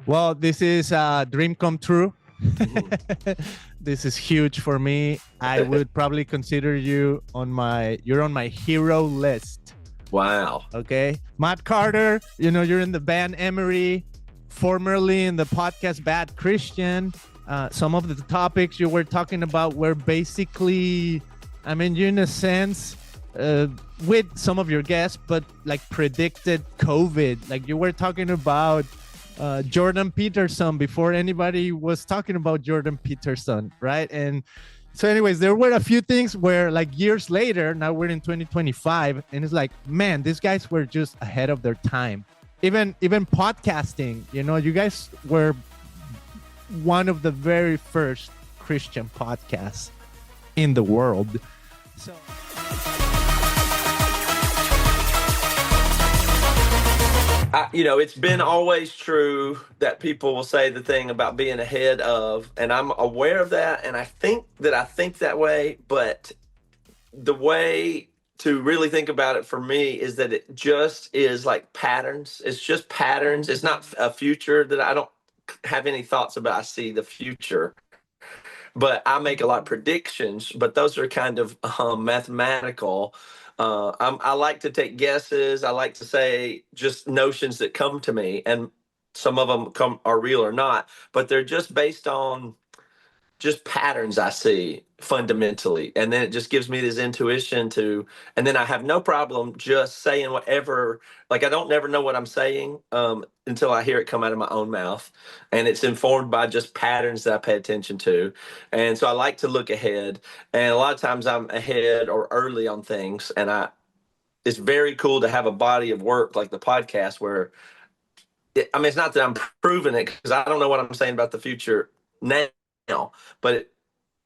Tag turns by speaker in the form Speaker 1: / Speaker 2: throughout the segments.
Speaker 1: Well, this is a dream come true.
Speaker 2: Mhm.
Speaker 1: This is huge for me. I would probably consider you're on my hero list.
Speaker 2: Wow.
Speaker 1: Okay. Matt Carter, you're in the band Emery, formerly in the podcast Bad Christian. Some of the topics you were talking about were basically, you in a sense, with some of your guests, but like predicted COVID. Like you were talking about Jordan Peterson before anybody was talking about Jordan Peterson, right? And so anyways, there were a few things where like years later, now we're in 2025, and it's like, man, these guys were just ahead of their time. Even podcasting, you guys were one of the very first Christian podcasts in the world. So
Speaker 2: it's been always true that people will say the thing about being ahead of, and I'm aware of that, and I think that way, but the way to really think about it for me is that it just is like patterns. It's just patterns. It's not a future that I don't have any thoughts about. I see the future, but I make a lot of predictions, but those are kind of mathematical. I like to take guesses. I like to say just notions that come to me, and some of them are real or not, but they're just based on just patterns I see fundamentally. And then it just gives me this intuition and then I have no problem just saying whatever, like I don't never know what I'm saying until I hear it come out of my own mouth. And it's informed by just patterns that I pay attention to. And so I like to look ahead. And a lot of times I'm ahead or early on things. And it's very cool to have a body of work like the podcast where, it's not that I'm proving it because I don't know what I'm saying about the future now, but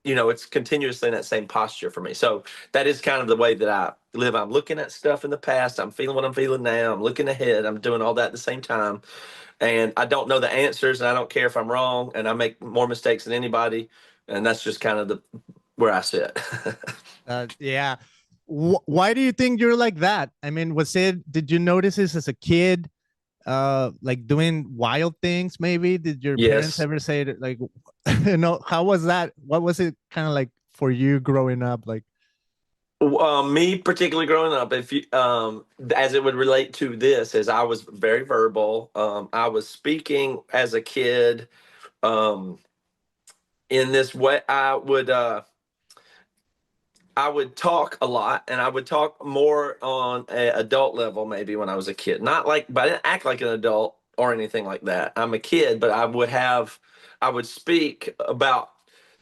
Speaker 2: it's continuously in that same posture for me. So that is kind of the way that I live. I'm looking at stuff in the past. I'm feeling what I'm feeling now. I'm looking ahead. I'm doing all that at the same time. And I don't know the answers, and I don't care if I'm wrong, and I make more mistakes than anybody. And that's just kind of where I sit.
Speaker 1: yeah. Why do you think you're like that? Did you notice this as a kid? Like doing wild things maybe? Did your parents
Speaker 2: Yes.
Speaker 1: ever say that, like, how was that? What was it kind of like for you growing up? Like,
Speaker 2: Me particularly growing up, if you as it would relate to this, is I was very verbal. I was speaking as a kid in this way. I would talk a lot, and I would talk more on an adult level maybe when I was a kid. Not like, but I didn't act like an adult or anything like that. I'm a kid, but I would speak about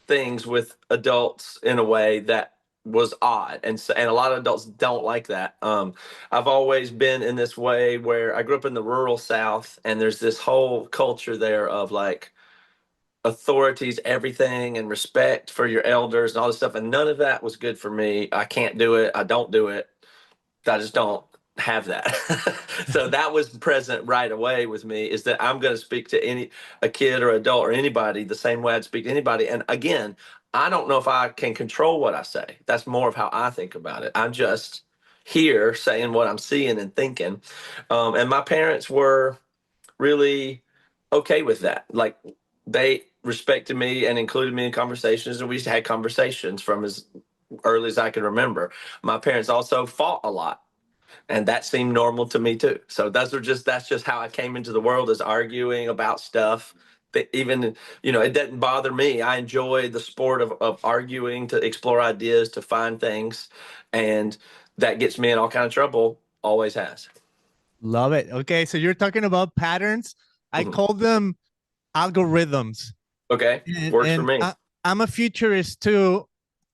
Speaker 2: things with adults in a way that was odd, and a lot of adults don't like that. I've always been in this way where I grew up in the rural South, and there's this whole culture there of like authorities, everything, and respect for your elders and all this stuff. And none of that was good for me. I can't do it. I don't do it. I just don't have that. So that was present right away with me, is that I'm going to speak to a kid or adult or anybody the same way I'd speak to anybody. And again, I don't know if I can control what I say. That's more of how I think about it. I'm just here saying what I'm seeing and thinking. And my parents were really okay with that. Like, they respected me and included me in conversations, and we had conversations from as early as I can remember. My parents also fought a lot, and that seemed normal to me too. So that's just how I came into the world, is arguing about stuff. That even, it doesn't bother me. I enjoy the sport of arguing, to explore ideas, to find things, and that gets me in all kind of trouble. Always has.
Speaker 1: love it. Okay, so you're talking about patterns. I call them algorithms.
Speaker 2: Okay,
Speaker 1: And,
Speaker 2: works for
Speaker 1: and
Speaker 2: me.
Speaker 1: I'm a futurist too.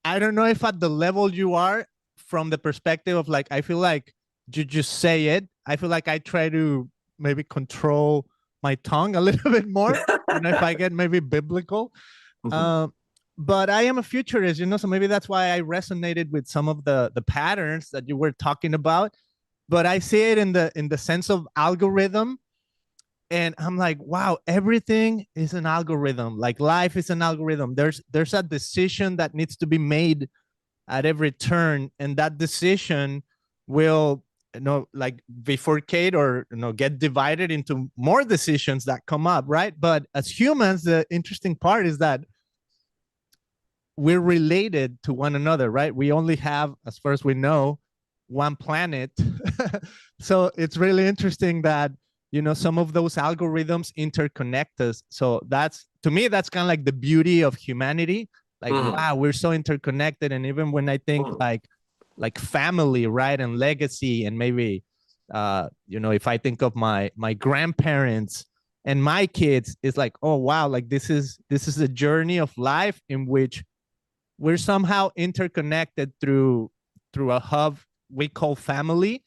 Speaker 1: I don't know if at the level you are, from the perspective of like, I feel like you just say it. I feel like I try to maybe control my tongue a little bit more, if I get maybe biblical.
Speaker 2: Mhm.
Speaker 1: But I am a futurist, so maybe that's why I resonated with some of the patterns that you were talking about. But I see it in the sense of algorithm, and I'm like, wow, everything is an algorithm. Like life is an algorithm. There's a decision that needs to be made at every turn, and that decision will like bifurcate or get divided into more decisions that come up, right? But as humans, the interesting part is that we're related to one another, right? We only have, as far as we know, one planet. So it's really interesting that some of those algorithms interconnect us. So that's, to me, that's kind of like the beauty of humanity. Like, wow, we're so interconnected. And even when I think like family, right, and legacy, and maybe if I think of my grandparents and my kids, it's like, oh wow, like this is a journey of life in which we're somehow interconnected through a hub we call family.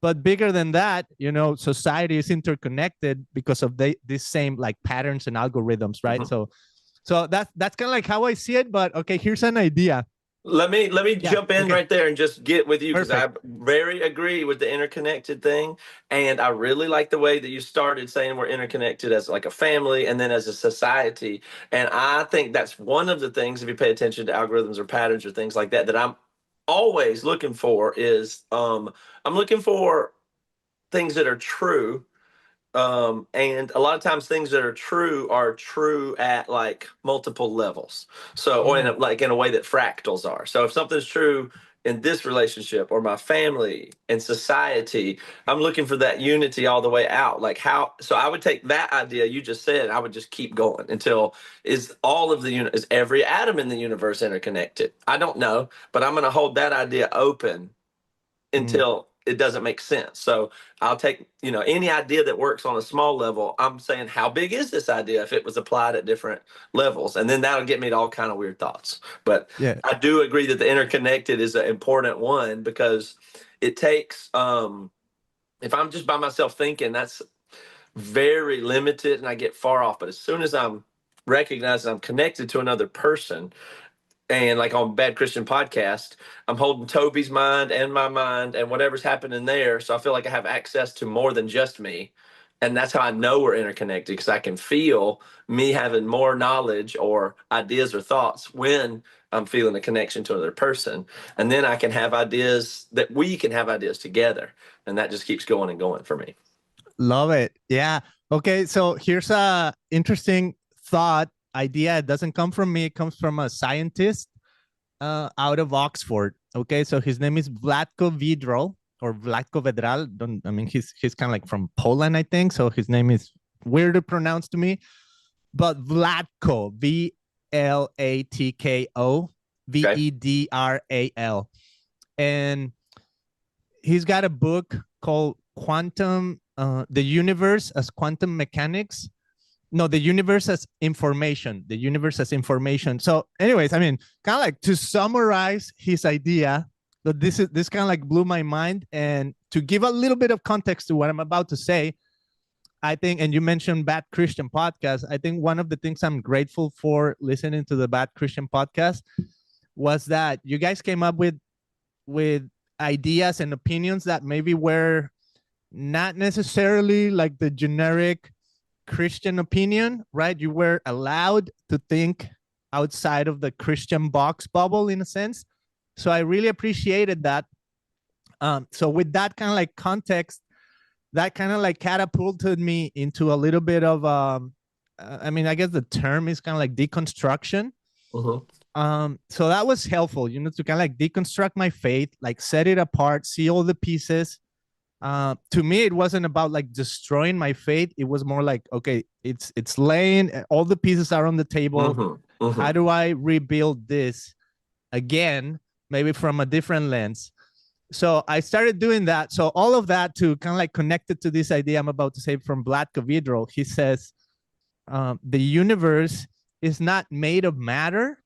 Speaker 1: But bigger than that, society is interconnected because of these same like patterns and algorithms, right? So that's kind of like how I see it. But okay, here's an idea.
Speaker 2: Let me jump in right there and just get with you, because I very agree with the interconnected thing. And I really like the way that you started saying we're interconnected as like a family and then as a society. And I think that's one of the things, if you pay attention to algorithms or patterns or things like that, that I'm always looking for is I'm looking for things that are true. And a lot of times things that are true at like multiple levels. So, or in a way that fractals are. So if something's true in this relationship or my family and society, I'm looking for that unity all the way out. Like so I would take that idea you just said, I would just keep going until is every atom in the universe interconnected? I don't know, but I'm going to hold that idea open until it doesn't make sense. So I'll take, any idea that works on a small level. I'm saying, how big is this idea if it was applied at different levels? And then that'll get me to all kind of weird thoughts. But yeah, I do agree that the interconnected is an important one, because it takes, if I'm just by myself thinking, that's very limited and I get far off. But as soon as I'm recognizing I'm connected to another person, and like on Bad Christian Podcast, I'm holding Toby's mind and my mind and whatever's happening there. So I feel like I have access to more than just me. And that's how I know we're interconnected, because I can feel me having more knowledge or ideas or thoughts when I'm feeling a connection to another person. And then I can have ideas that we can have ideas together. And that just keeps going and going for me.
Speaker 1: Love it. Yeah. Okay. So here's a interesting thought idea. It doesn't come from me. It comes from a scientist out of Oxford. Okay. So his name is Vlatko Vedral or Vlatko Vedral. He's kind of like from Poland, I think. So his name is weird to pronounce to me, but Vlatko, Vlatko, Vedral. And he's got a book called Quantum, the Universe as Quantum Mechanics. No, the universe as information. The universe as information. So, anyways, kind of like to summarize his idea, that this kind of like blew my mind. And to give a little bit of context to what I'm about to say, I think, and you mentioned Bad Christian Podcast, I think one of the things I'm grateful for listening to the Bad Christian Podcast was that you guys came up with ideas and opinions that maybe were not necessarily like the generic Christian opinion, right? You were allowed to think outside of the Christian box bubble in a sense. So I really appreciated that. So with that kind of like context, that kind of like catapulted me into a little bit of, I guess the term is kind of like deconstruction. So that was helpful, to kind of like deconstruct my faith, like set it apart, see all the pieces. To me, it wasn't about like destroying my faith. It was more like, okay, it's laying, all the pieces are on the table. How do I rebuild this again, maybe from a different lens? So I started doing that. So all of that to kind of like connect it to this idea I'm about to say from Vlatko Vedral. He says, the universe is not made of matter.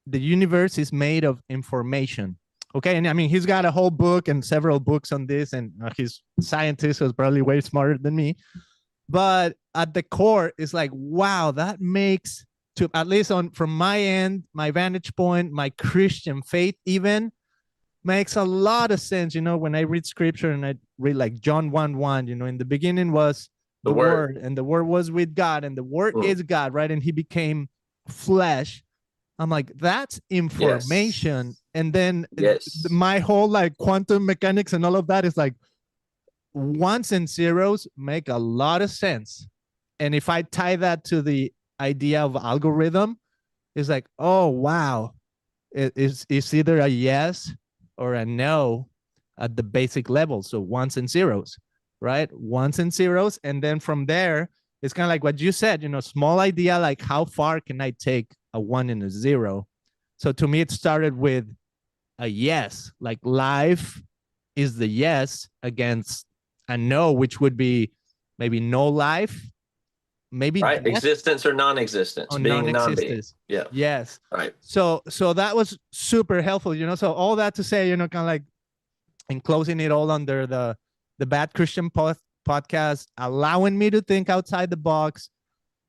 Speaker 1: The universe is made of information. Okay. And he's got a whole book and several books on this, and he's a scientist, so he's probably way smarter than me. But at the core, it's like, wow, that makes, to at least from my end, my vantage point, my Christian faith even makes a lot of sense. When I read scripture and I read like John 1:1, in the beginning was the word, and the word was with God, and the word is God, right? And he became flesh. I'm like, that's information And then
Speaker 2: Yes.
Speaker 1: my whole like quantum mechanics and all of that is like ones and zeros make a lot of sense. And if I tie that to the idea of algorithm, it's like, oh wow, it's either a yes or a no at the basic level. So ones and zeros, right? Ones and zeros. And then from there, it's kind of like what you said, small idea, like how far can I take a one and a zero? So to me, it started with a yes, like life is the yes against a no, which would be maybe no life, maybe
Speaker 2: Right.
Speaker 1: death
Speaker 2: Existence or non-existence,
Speaker 1: or
Speaker 2: being and non-being.
Speaker 1: non-existence.
Speaker 2: Yeah.
Speaker 1: Yes.
Speaker 2: Right.
Speaker 1: So that was super helpful, So all that to say, kind of like in closing it all under the Bad Christian podcast, allowing me to think outside the box,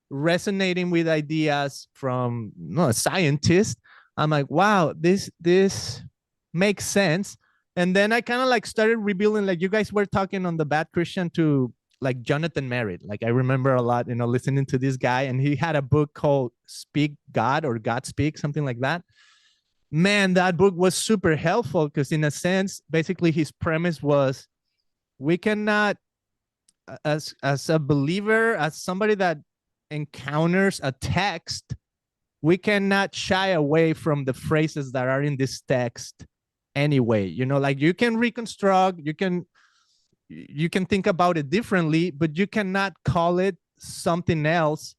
Speaker 1: resonating with ideas from a scientist. I'm like, wow, this makes sense. And then I kind of like started rebuilding, like you guys were talking on the Bad Christian to like Jonathan Merritt. Like I remember a lot, listening to this guy, and he had a book called Speak God or God Speak, something like that. Man, that book was super helpful because in a sense, basically his premise was we cannot, as a believer, as somebody that encounters a text, we cannot shy away from the phrases that are in this text anyway. Like you can reconstruct, you can think about it differently, but you cannot call it something else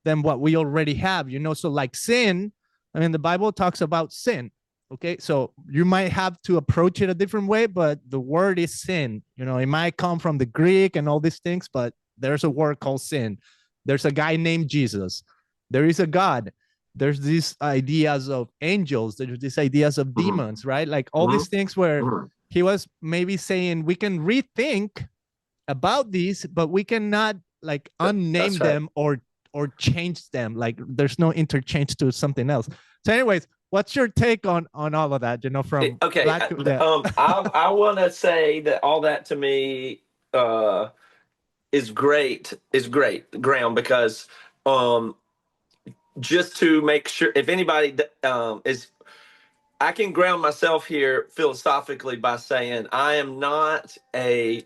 Speaker 1: than what we already have. So like sin, I mean, the Bible talks about sin. Okay, so you might have to approach it a different way, but the word is sin. It might come from the Greek and all these things, but there's a word called sin. There's a guy named Jesus. There is a God. There's these ideas of angels. There's these ideas of
Speaker 2: Mm-hmm.
Speaker 1: demons, right? Like all
Speaker 2: Mm-hmm.
Speaker 1: these things where
Speaker 2: Mm-hmm.
Speaker 1: he was maybe saying we can rethink about these, but we cannot like unname
Speaker 2: That's right.
Speaker 1: them or change them. Like there's no interchange to something else. So, anyways, what's your take on all of that? From
Speaker 2: Okay.
Speaker 1: black to yeah.
Speaker 2: I want to say that all that to me uh, is great, Graham, because um, just to make sure if anybody is, I can ground myself here philosophically by saying I am not a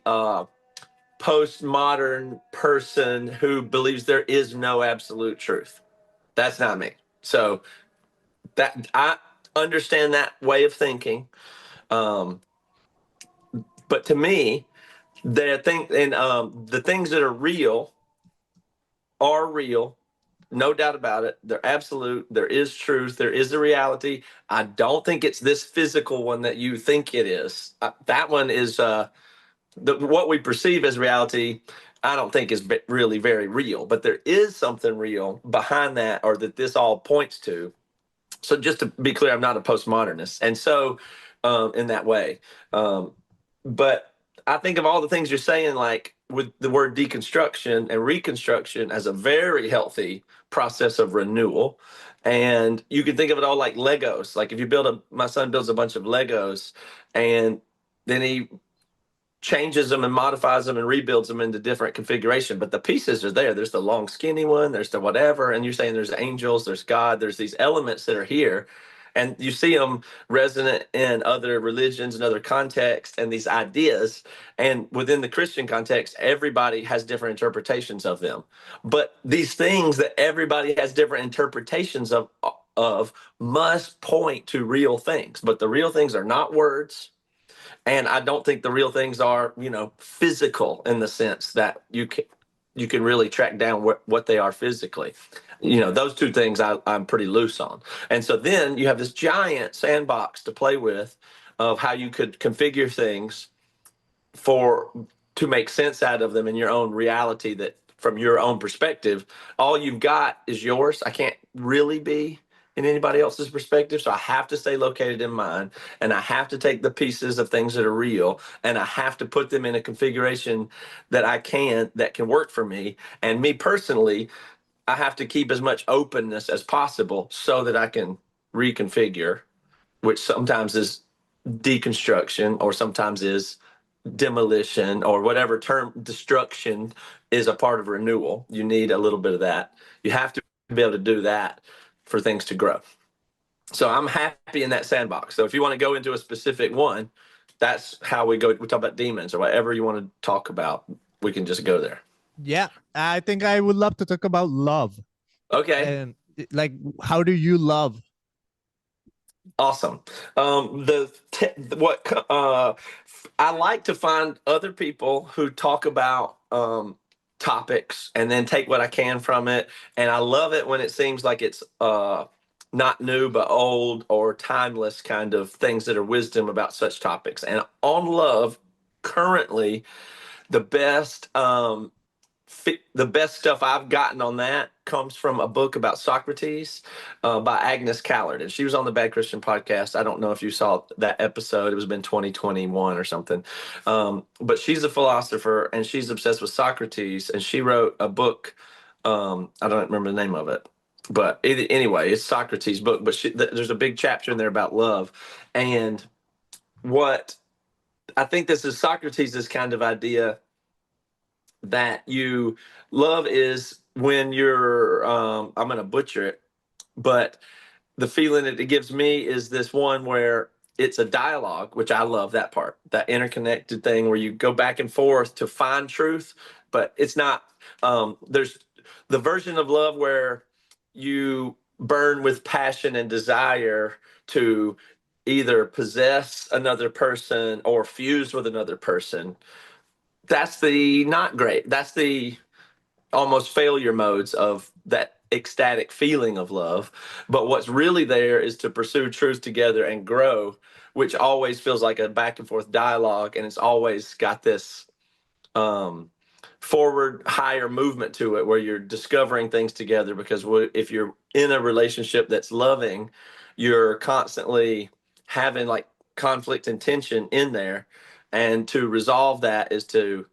Speaker 2: postmodern person who believes there is no absolute truth. That's not me. So that I understand that way of thinking. Um, but to me, the things that are real, no doubt about it. They're absolute. There is truth. There is a reality. I don't think it's this physical one that you think it is. That one is what we perceive as reality. I don't think is really very real, but there is something real behind that, or that this all points to. So just to be clear, I'm not a postmodernist, and so in that way, um, but I think of all the things you're saying, like with the word deconstruction and reconstruction, as a very healthy process of renewal. And you can think of it all like Legos. Like if you my son builds a bunch of Legos, and then he changes them and modifies them and rebuilds them into different configuration, but the pieces are there. There's the long skinny one, there's the whatever, and you're saying there's angels, there's God, there's these elements that are here, and you see them resonant in other religions and other contexts and these ideas. And within the Christian context, everybody has different interpretations of them, but these things that everybody has different interpretations of must point to real things. But the real things are not words, and I don't think the real things are, physical in the sense that you can really track down what they are physically. Those two things I'm pretty loose on. And so then you have this giant sandbox to play with of how you could configure things for to make sense out of them in your own reality, that from your own perspective, all you've got is yours. I can't really be in anybody else's perspective. So I have to stay located in mine, and I have to take the pieces of things that are real, and I have to put them in a configuration that can work for me. And me personally, I have to keep as much openness as possible so that I can reconfigure, which sometimes is deconstruction, or sometimes is demolition, or whatever term. Destruction is a part of renewal. You need a little bit of that. You have to be able to do that for things to grow. So I'm happy in that sandbox. So if you want to go into a specific one, that's how we go. We talk about demons or whatever you want to talk about. We can just go there.
Speaker 1: Yeah, I think I would love to talk about love.
Speaker 2: Okay.
Speaker 1: And like, how do you love?
Speaker 2: Awesome. What I like to find other people who talk about topics and then take what I can from it, and I love it when it seems like it's not new but old or timeless kind of things that are wisdom about such topics. And on love, currently the best the best stuff I've gotten on that comes from a book about Socrates by Agnes Callard. And she was on the Bad Christian podcast. I don't know if you saw that episode. It was been 2021 or something. But she's a philosopher and she's obsessed with Socrates. And she wrote a book. I don't remember the name of it. But anyway, it's Socrates' book. But there's a big chapter in there about love. And what I think this is Socrates' kind of idea that you love is when you're I'm going to butcher it, but the feeling that it gives me is this one where it's a dialogue, which I love that part, that interconnected thing where you go back and forth to find truth, but it's not there's the version of love where you burn with passion and desire to either possess another person or fuse with another person. That's the not great. That's the almost failure modes of that ecstatic feeling of love. But what's really there is to pursue truth together and grow, which always feels like a back and forth dialogue. And it's always got this um, forward, higher movement to it where you're discovering things together. Because if you're in a relationship that's loving, you're constantly having like conflict and tension in there. And to resolve that is to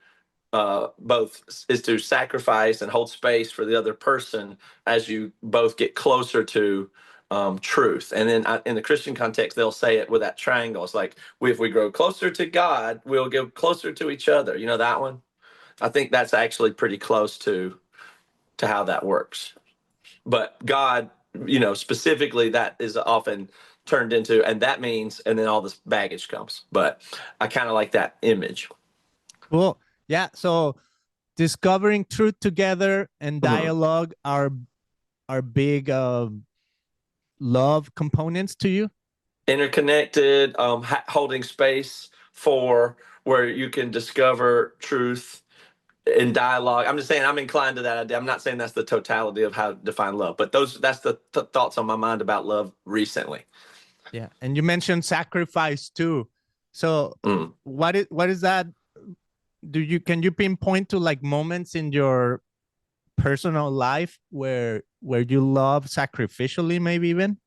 Speaker 2: both is to sacrifice and hold space for the other person as you both get closer to truth. And then in the Christian context, they'll say it with that triangle. It's like if we grow closer to God, we'll get closer to each other. You know that one? I think that's actually pretty close to how that works. But God, specifically, that is often turned into, and that means, and then all this baggage comes. But I kind of like that image.
Speaker 1: Cool. Yeah. So discovering truth together and
Speaker 2: Mhm.
Speaker 1: dialogue are big love components to you.
Speaker 2: Interconnected, holding space for where you can discover truth in dialogue. I'm just saying I'm inclined to that idea. I'm not saying that's the totality of how to define love, but that's the thoughts on my mind about love recently.
Speaker 1: Yeah. And you mentioned sacrifice too. So
Speaker 2: Mm.
Speaker 1: what is that? Can you pinpoint to like moments in your personal life where you love sacrificially, maybe even?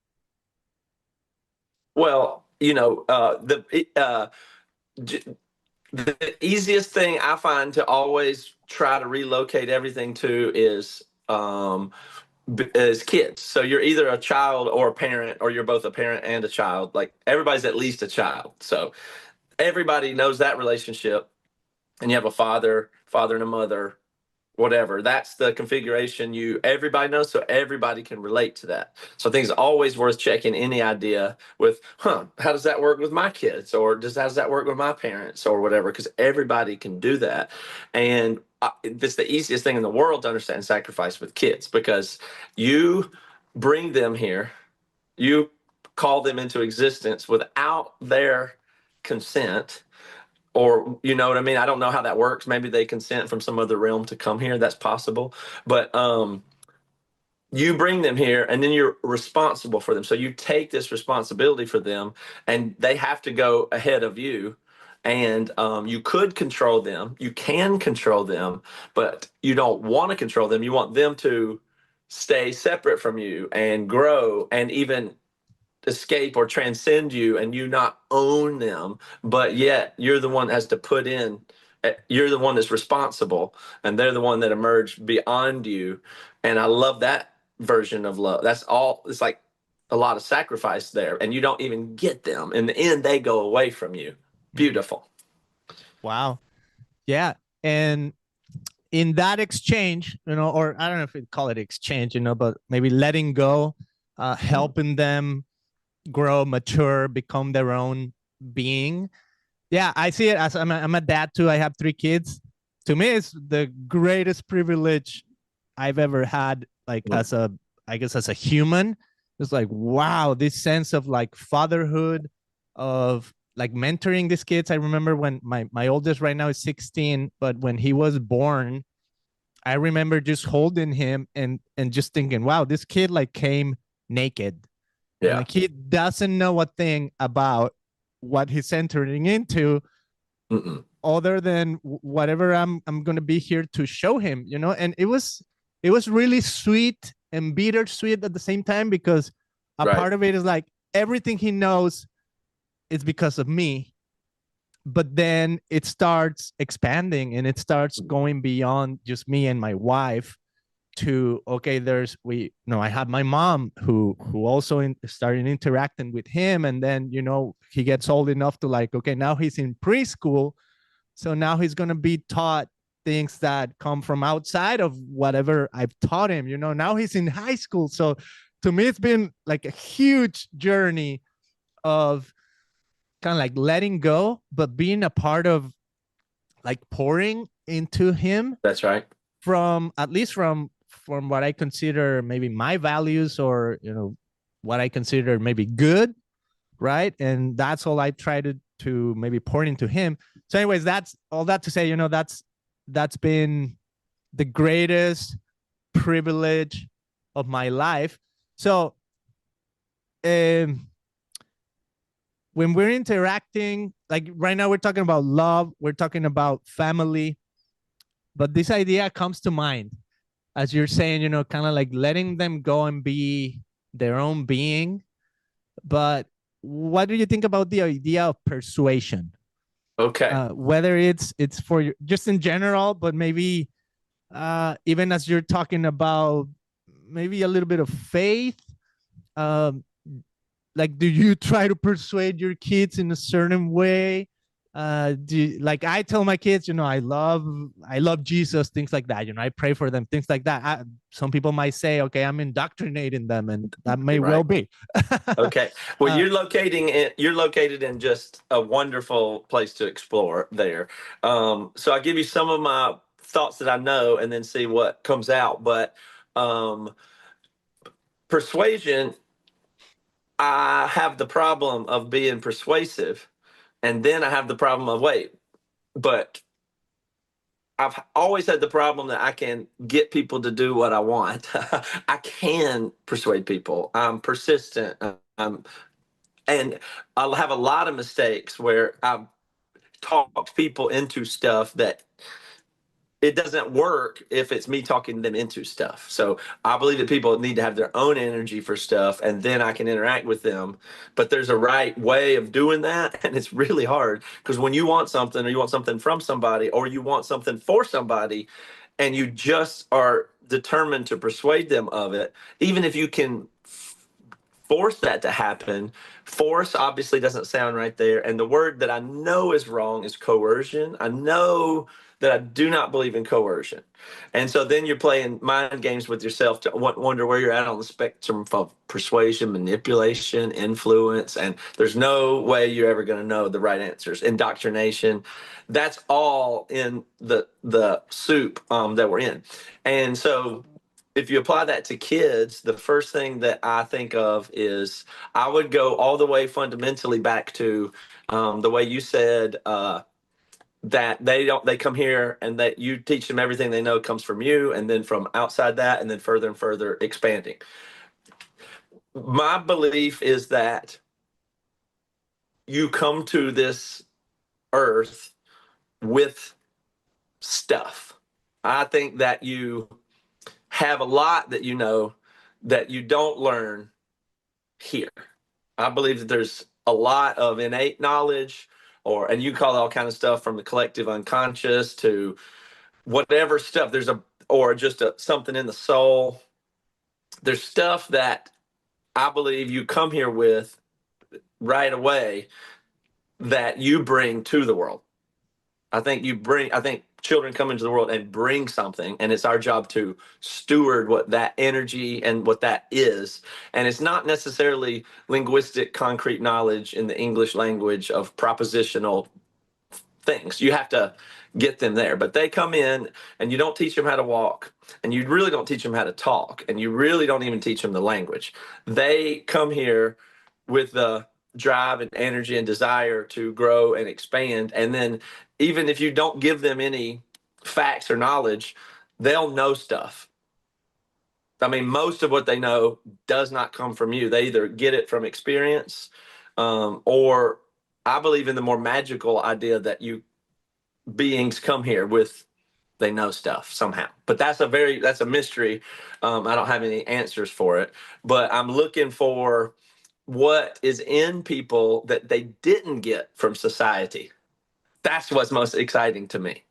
Speaker 2: Well, the easiest thing I find to always try to relocate everything to is as kids. So you're either a child or a parent, or you're both a parent and a child. Like everybody's at least a child. So everybody knows that relationship. And you have a father and a mother, whatever. That's the configuration everybody knows, so everybody can relate to that. So I think it's always worth checking any idea with, how does that work with my kids, or how does that work with my parents, or whatever, because everybody can do that. And this is the easiest thing in the world to understand sacrifice with kids, because you bring them here, you call them into existence without their consent, or you know what I mean? I don't know how that works. Maybe they consent from some other realm to come here. That's possible. But you bring them here and then you're responsible for them. So you take this responsibility for them and they have to go ahead of you. And you could control them. You can control them, but you don't want to control them. You want them to stay separate from you and grow and even escape or transcend you, and you not own them, but yet you're the one that has to put in, you're the one that's responsible, and they're the one that emerged beyond you. And I love that version of love. That's all. It's like a lot of sacrifice there, and you don't even get them. In the end, they go away from you.
Speaker 1: Mm.
Speaker 2: Beautiful.
Speaker 1: Wow. Yeah. And in that exchange, or I don't know if we call it exchange, but maybe letting go, helping them grow, mature, become their own being. Yeah, I see it as I'm a dad too. I have 3 kids. To me, it's the greatest privilege I've ever had, like as a, I guess as a human. It's like, wow, this sense of like fatherhood, of like mentoring these kids. I remember when my oldest right now is 16, but when he was born, I remember just holding him and just thinking, wow, this kid like came naked, and
Speaker 2: Yeah.
Speaker 1: like he doesn't know a thing about what he's entering into,
Speaker 2: Mm-mm.
Speaker 1: other than whatever I'm gonna be here to show him, you know. And it was really sweet and bittersweet at the same time, because a
Speaker 2: Right.
Speaker 1: part of it is like everything he knows is because of me, but then it starts expanding and it starts going beyond just me and my wife to, okay, there's we no I have my mom who also started interacting with him, and then he gets old enough to like, okay, now he's in preschool, so now he's going to be taught things that come from outside of whatever I've taught him. Now he's in high school. So to me, it's been like a huge journey of kind of like letting go, but being a part of like pouring into him
Speaker 2: That's right.
Speaker 1: from, at least from what I consider maybe my values, or, what I consider maybe good. Right. And that's all I try to maybe pour into him. So anyways, that's all that to say, that's been the greatest privilege of my life. So um when we're interacting, like right now we're talking about love, we're talking about family, but this idea comes to mind as you're saying, kind of like letting them go and be their own being. But what do you think about the idea of persuasion?
Speaker 2: Okay.
Speaker 1: Whether it's for just in general, but maybe even as you're talking about maybe a little bit of faith. um, like, do you try to persuade your kids in a certain way? Like I tell my kids, I love Jesus, things like that. I pray for them, things like that. Some people might say, okay, I'm indoctrinating them, and that may well
Speaker 2: Right.
Speaker 1: be.
Speaker 2: Okay. Well,
Speaker 1: uh,
Speaker 2: you're located in just a wonderful place to explore there. So I'll give you some of my thoughts that I know and then see what comes out. But um, persuasion, I have the problem of being persuasive, and then I have the problem of wait, but I've always had the problem that I can get people to do what I want. I can persuade people. I'm persistent. And I'll have a lot of mistakes where I've talked people into stuff that it doesn't work if it's me talking them into stuff. So I believe that people need to have their own energy for stuff, and then I can interact with them. But there's a right way of doing that, and it's really hard because when you want something, or you want something from somebody, or you want something for somebody, and you just are determined to persuade them of it, even if you can force that to happen. Force obviously doesn't sound right there. And the word that I know is wrong is coercion. I know that I do not believe in coercion. And so then you're playing mind games with yourself to wonder where you're at on the spectrum of persuasion, manipulation, influence. And there's no way you're ever going to know the right answers. Indoctrination, that's all in the soup that we're in. And so if you apply that to kids, the first thing that I think of is I would go all the way fundamentally back to the way you said that they come here and that you teach them everything they know comes from you, and then from outside that, and then further and further expanding. My belief is that you come to this earth with stuff. I think that you have a lot that you know that you don't learn here. I believe that there's a lot of innate knowledge, and you call it all kind of stuff from the collective unconscious to whatever stuff. Or just something in the soul. There's stuff that I believe you come here with right away that you bring to the world. I think children come into the world and bring something, and it's our job to steward what that energy and what that is. And it's not necessarily linguistic concrete knowledge in the English language of propositional things. You have to get them there, but they come in and you don't teach them how to walk, and you really don't teach them how to talk, and you really don't even teach them the language. They come here with the drive and energy and desire to grow and expand. And then even if you don't give them any facts or knowledge, they'll know stuff. I mean, most of what they know does not come from you. They either get it from experience, or I believe in the more magical idea that you beings come here with, they know stuff somehow. But that's a mystery. I don't have any answers for it, but I'm looking for what is in people that they didn't get from society. That's what's most exciting to me.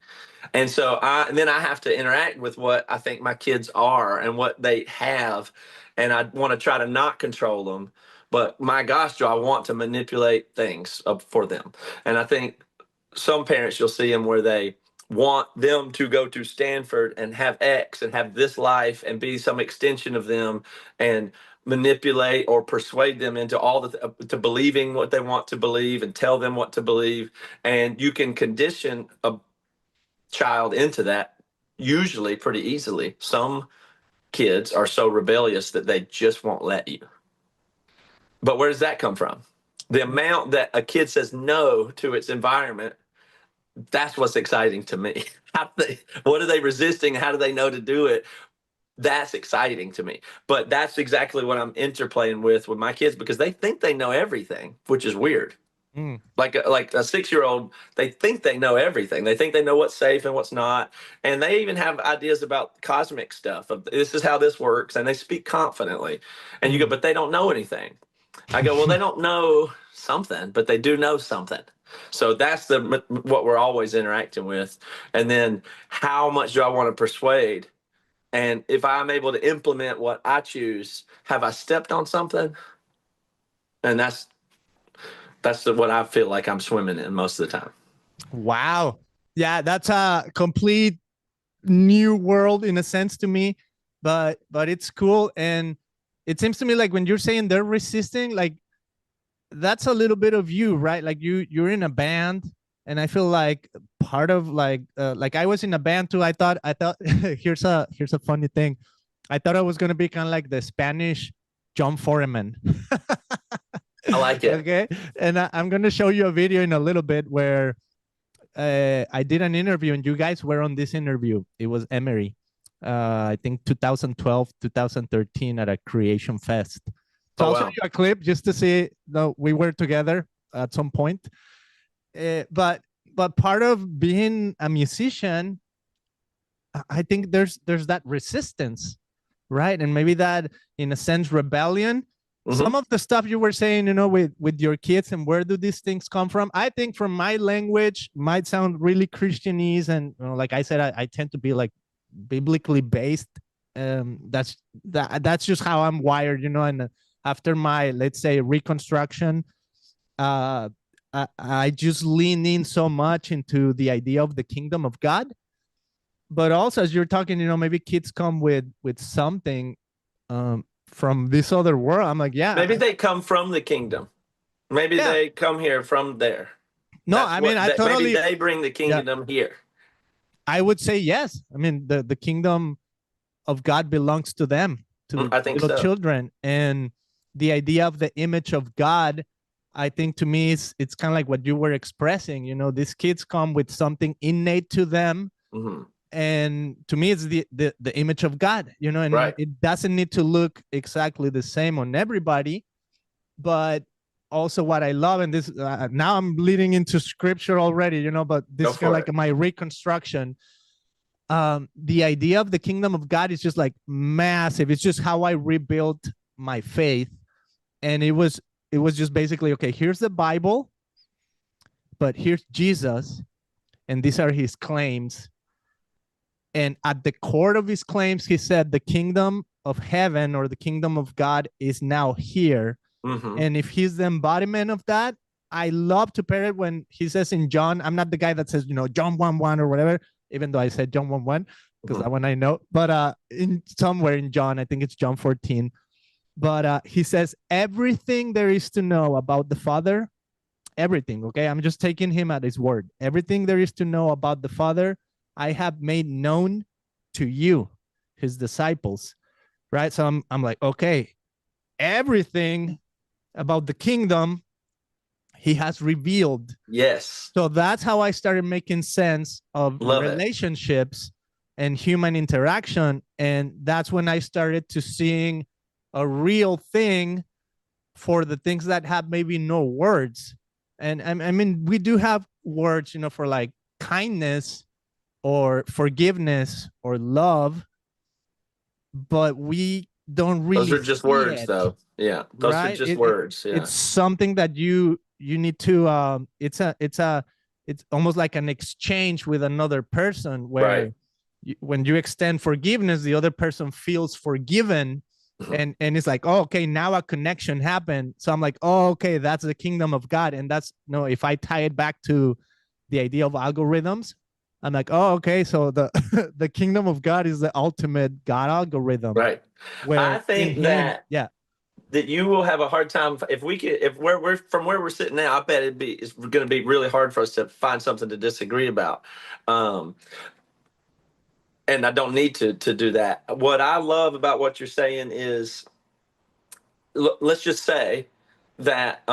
Speaker 2: And so then I have to interact with what I think my kids are and what they have. And I want to try to not control them. But my gosh, do I want to manipulate things for them. And I think some parents, you'll see them where they want them to go to Stanford and have X and have this life and be some extension of them, and manipulate or persuade them into to believing what they want to believe and tell them what to believe. And you can condition a child into that usually pretty easily. Some kids are so rebellious that they just won't let you. But where does that come from? The amount that a kid says no to its environment, that's what's exciting to me. What are they resisting? How do they know to do it? That's exciting to me. But that's exactly what I'm interplaying with my kids, because they think they know everything, which is weird. Like a 6-year-old, they think they know everything. They think they know what's safe and what's not. And they even have ideas about cosmic stuff. Of this is how this works. And they speak confidently. And you go, but they don't know anything. I go, well, they don't know something, but they do know something. So that's what we're always interacting with. And then how much do I want to persuade? And if I'm able to implement what I choose, have I stepped on something? And that's what I feel like I'm swimming in most of the time.
Speaker 1: Wow. Yeah, that's a complete new world in a sense to me, but it's cool. And it seems to me like when you're saying they're resisting, like that's a little bit of you, right? Like you're in a band, and I feel like part of like I was in a band too. I thought here's a funny thing. I thought I was gonna be kind of like the Spanish John Foreman.
Speaker 2: I like it.
Speaker 1: Okay, and I'm gonna show you a video in a little bit where I did an interview, and you guys were on this interview. It was Emery, I think 2012, 2013 at a Creation Fest. So I'll show you a clip just to see that we were together at some point. But part of being a musician, I think there's that resistance, right? And maybe that, in a sense, rebellion. Some of the stuff you were saying, with your kids and where do these things come from? I think from my language might sound really Christianese, and like I said, I tend to be like biblically based. That's just how I'm wired, and after my, let's say, reconstruction, I just lean in so much into the idea of the kingdom of God. But also, as you're talking, maybe kids come with something from this other world. I'm like, yeah.
Speaker 2: Maybe they come from the kingdom. Maybe they come here from there.
Speaker 1: No, I mean, I totally.
Speaker 2: Maybe they bring the kingdom here.
Speaker 1: I would say yes. I mean, the kingdom of God belongs to them, to
Speaker 2: I think
Speaker 1: little children. And the idea of the image of God, I think to me, it's kind of like what you were expressing. These kids come with something innate to them. And to me, it's the image of God, and
Speaker 2: right.
Speaker 1: It doesn't need to look exactly the same on everybody. But also what I love, and this, now I'm leading into scripture already, but this is kind of like my reconstruction. The idea of the kingdom of God is just like massive. It's just how I rebuilt my faith. And it was just basically, okay, here's the Bible, but here's Jesus, and these are his claims. And at the core of his claims, he said the kingdom of heaven or the kingdom of God is now here. And if he's the embodiment of that, I love to pair it when he says in John, I'm not the guy that says, John 1:1 or whatever. even though I said John 1:1, because that one I know. But in somewhere in John, I think it's John 14. But he says, everything there is to know about the Father, everything, okay? I'm just taking him at his word. Everything there is to know about the Father, I have made known to you, his disciples, right? So I'm like, okay, everything about the kingdom he has revealed.
Speaker 2: Yes.
Speaker 1: So that's how I started making sense of
Speaker 2: Love it.
Speaker 1: relationships and human interaction. And that's when I started to seeing a real thing for the things that have maybe no words. And I mean, we do have words, for like kindness or forgiveness or love, but we don't
Speaker 2: Those
Speaker 1: really
Speaker 2: are just
Speaker 1: see
Speaker 2: words,
Speaker 1: it,
Speaker 2: though. Yeah, those are
Speaker 1: right?
Speaker 2: just words. Yeah,
Speaker 1: It's something that you need to it's almost like an exchange with another person
Speaker 2: right.
Speaker 1: where when you extend forgiveness, the other person feels forgiven, and it's like, oh, okay, now a connection happened. So I'm like, oh, okay, that's the kingdom of God. And that's, if I tie it back to the idea of algorithms, I'm like, oh, okay, so the the kingdom of God is the ultimate God algorithm,
Speaker 2: Right. I
Speaker 1: where in
Speaker 2: think
Speaker 1: him,
Speaker 2: that
Speaker 1: yeah.
Speaker 2: that you will have a hard time if we could if we're from where we're sitting now. I bet it's going to be really hard for us to find something to disagree about. Um, and I don't need to do that. What I love about what you're saying is, let's just say that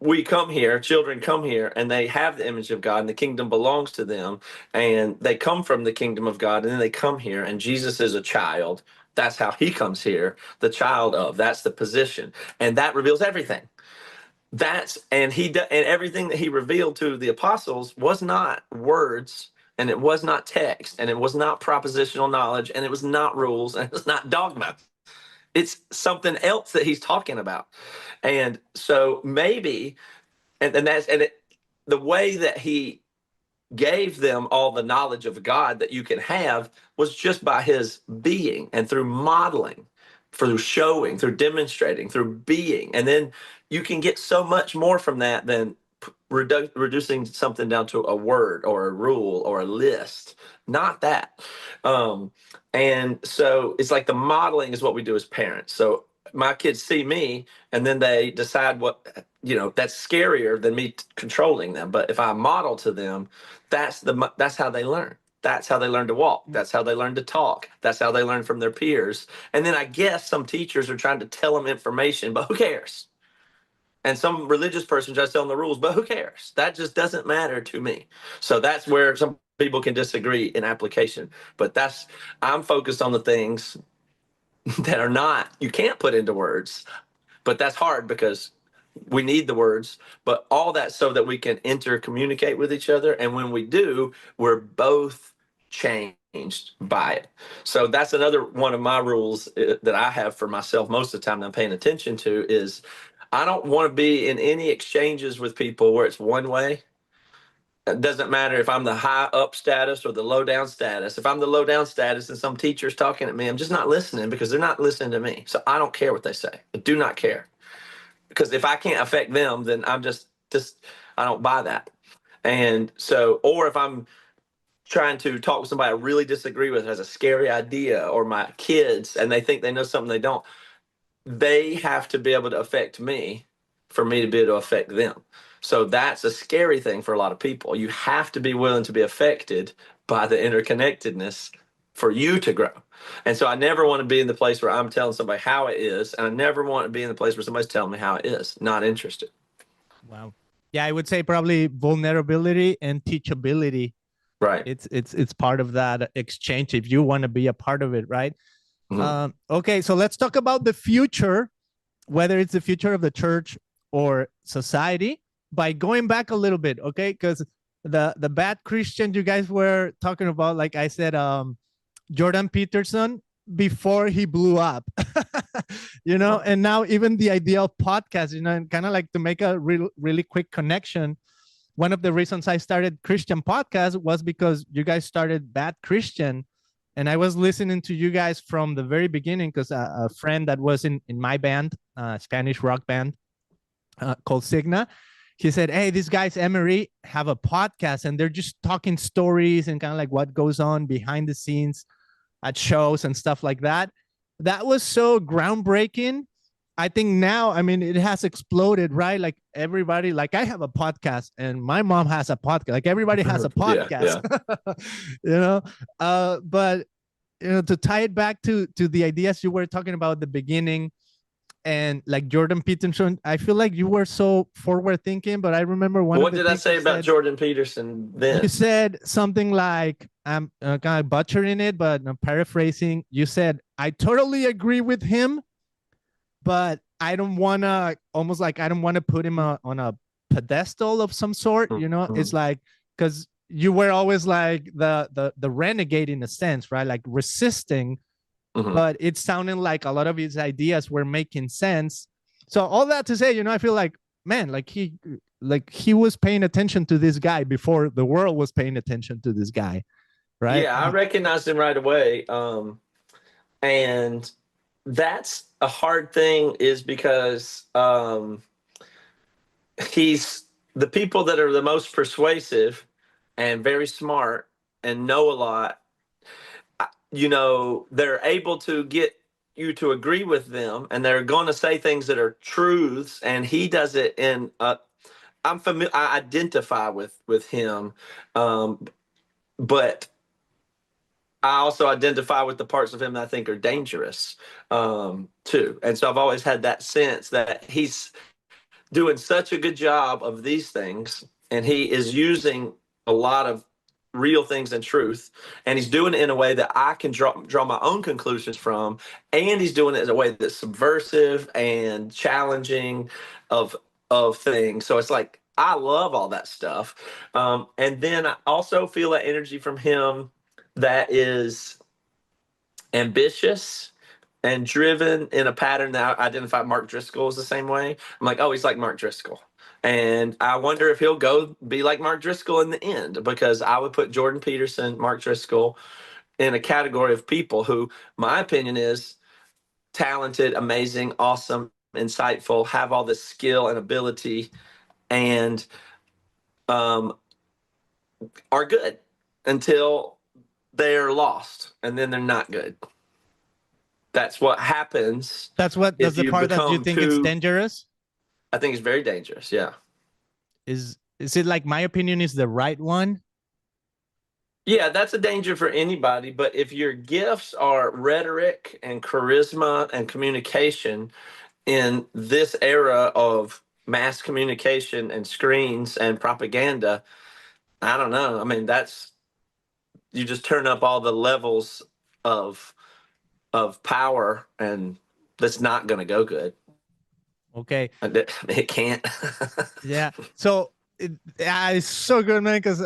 Speaker 2: we come here, children come here, and they have the image of God, and the kingdom belongs to them, and they come from the kingdom of God, and then they come here, and Jesus is a child. That's how he comes here, the child of. That's the position, and that reveals everything. And everything that he revealed to the apostles was not words, and it was not text, and it was not propositional knowledge, and it was not rules, and it was not dogma. It's something else that he's talking about. And so maybe, and that's and it, the way that he gave them all the knowledge of God that you can have was just by his being and through modeling, through showing, through demonstrating, through being. And then you can get so much more from that than reducing something down to a word or a rule or a list. Not that. Um, and so it's like the modeling is what we do as parents. So my kids see me and then they decide that's scarier than me controlling them. But if I model to them, that's how they learn. That's how they learn to walk. That's how they learn to talk. That's how they learn from their peers. And then I guess some teachers are trying to tell them information, but who cares? And some religious person tries to tell them the rules, but who cares? That just doesn't matter to me. So that's where some people can disagree in application. But I'm focused on the things that are not, you can't put into words, but that's hard because we need the words, but all that so that we can intercommunicate with each other. And when we do, we're both changed by it. So that's another one of my rules that I have for myself most of the time that I'm paying attention to is I don't want to be in any exchanges with people where it's one way. It doesn't matter if I'm the high up status or the low down status. If I'm the low down status and some teacher's talking at me, I'm just not listening because they're not listening to me. So I don't care what they say. I do not care. Because if I can't affect them, then I'm just I don't buy that. And so, or if I'm trying to talk with somebody I really disagree with, has a scary idea, or my kids, and they think they know something they don't, they have to be able to affect me for me to be able to affect them. So that's a scary thing for a lot of people. You have to be willing to be affected by the interconnectedness for you to grow. And so I never want to be in the place where I'm telling somebody how it is, and I never want to be in the place where somebody's telling me how it is. Not interested.
Speaker 1: Wow. Yeah, I would say probably vulnerability and teachability.
Speaker 2: Right.
Speaker 1: It's part of that exchange if you want to be a part of it, right?
Speaker 2: Mm-hmm.
Speaker 1: Okay, so let's talk about the future, whether it's the future of the church or society, by going back a little bit, okay? Because the bad Christian you guys were talking about, like I said, Jordan Peterson before he blew up, and now even the idea of podcast, and kind of like to make a really quick connection. One of the reasons I started Christian podcast was because you guys started Bad Christian. And I was listening to you guys from the very beginning because a friend that was in my band, Spanish rock band called Signa, he said, hey, these guys Emery have a podcast and they're just talking stories and kind of like what goes on behind the scenes at shows and stuff like that. That was so groundbreaking. I think now, I mean, it has exploded, right? Like everybody, like I have a podcast and my mom has a podcast. Like everybody has a podcast, you know. But you know, to tie it back to the ideas you were talking about at the beginning, and like Jordan Peterson, I feel like you were so forward thinking. But I remember
Speaker 2: what did I say about Jordan Peterson then?
Speaker 1: You said something like, I'm kind of butchering it, but I'm paraphrasing. You said, I totally agree with him, but I don't want to, almost like I don't want to put him on a pedestal of some sort. You know, it's like, because you were always like the renegade in a sense, right? Like resisting, but it sounded like a lot of his ideas were making sense. So all that to say, you know, I feel like, man, like he was paying attention to this guy before the world was paying attention to this guy, right?
Speaker 2: Yeah, I recognized him right away. And that's a hard thing, is because he's the people that are the most persuasive and very smart and know a lot, you know, they're able to get you to agree with them, and they're going to say things that are truths, and he does it in I'm familiar, I identify with him, but I also identify with the parts of him that I think are dangerous, too. And so I've always had that sense that he's doing such a good job of these things, and he is using a lot of real things and truth, and he's doing it in a way that I can draw my own conclusions from, and he's doing it in a way that's subversive and challenging of things. So it's like, I love all that stuff. And then I also feel that energy from him that is ambitious and driven in a pattern that I identify Mark Driscoll is the same way. I'm like, oh, he's like Mark Driscoll. And I wonder if he'll go be like Mark Driscoll in the end, because I would put Jordan Peterson, Mark Driscoll in a category of people who, my opinion is, talented, amazing, awesome, insightful, have all this skill and ability, and are good until they're lost, and then they're not good. That's what happens.
Speaker 1: That's the part that you think it's dangerous?
Speaker 2: I think it's very dangerous, yeah.
Speaker 1: Is it like, my opinion is the right one?
Speaker 2: Yeah, that's a danger for anybody. But if your gifts are rhetoric and charisma and communication in this era of mass communication and screens and propaganda, I don't know. I mean, you just turn up all the levels of power, and that's not going to go good.
Speaker 1: Okay.
Speaker 2: It can't.
Speaker 1: Yeah. So it's so good, man, because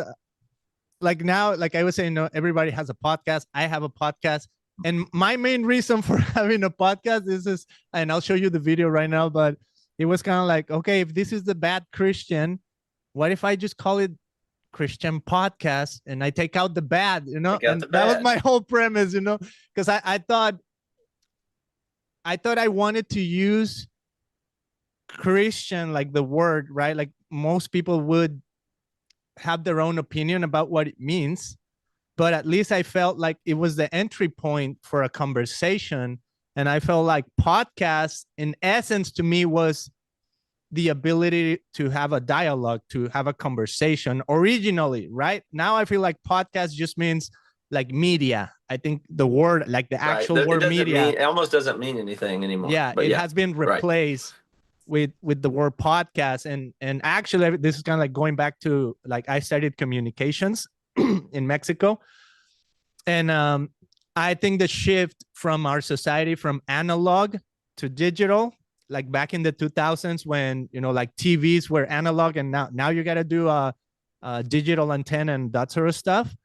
Speaker 1: like now, like I was saying, everybody has a podcast. I have a podcast. And my main reason for having a podcast is, and I'll show you the video right now, but it was kind of like, okay, if this is the bad Christian, what if I just call it Christian podcast and I take out the bad, you know? And that was my whole premise, you know, because I thought I wanted to use Christian, like the word, right? Like most people would have their own opinion about what it means, but at least I felt like it was the entry point for a conversation. And I felt like podcast, in essence, to me, was the ability to have a dialogue, to have a conversation originally, right? Now I feel like podcast just means like media. I think the word, like the actual word media,
Speaker 2: it almost doesn't mean anything anymore.
Speaker 1: Yeah, it has been replaced with the word podcast. And actually, this is kind of like going back to, like, I studied communications in Mexico. And I think the shift from our society from analog to digital, like back in the 2000s when, you know, like TVs were analog, and now you got to do a digital antenna and that sort of stuff.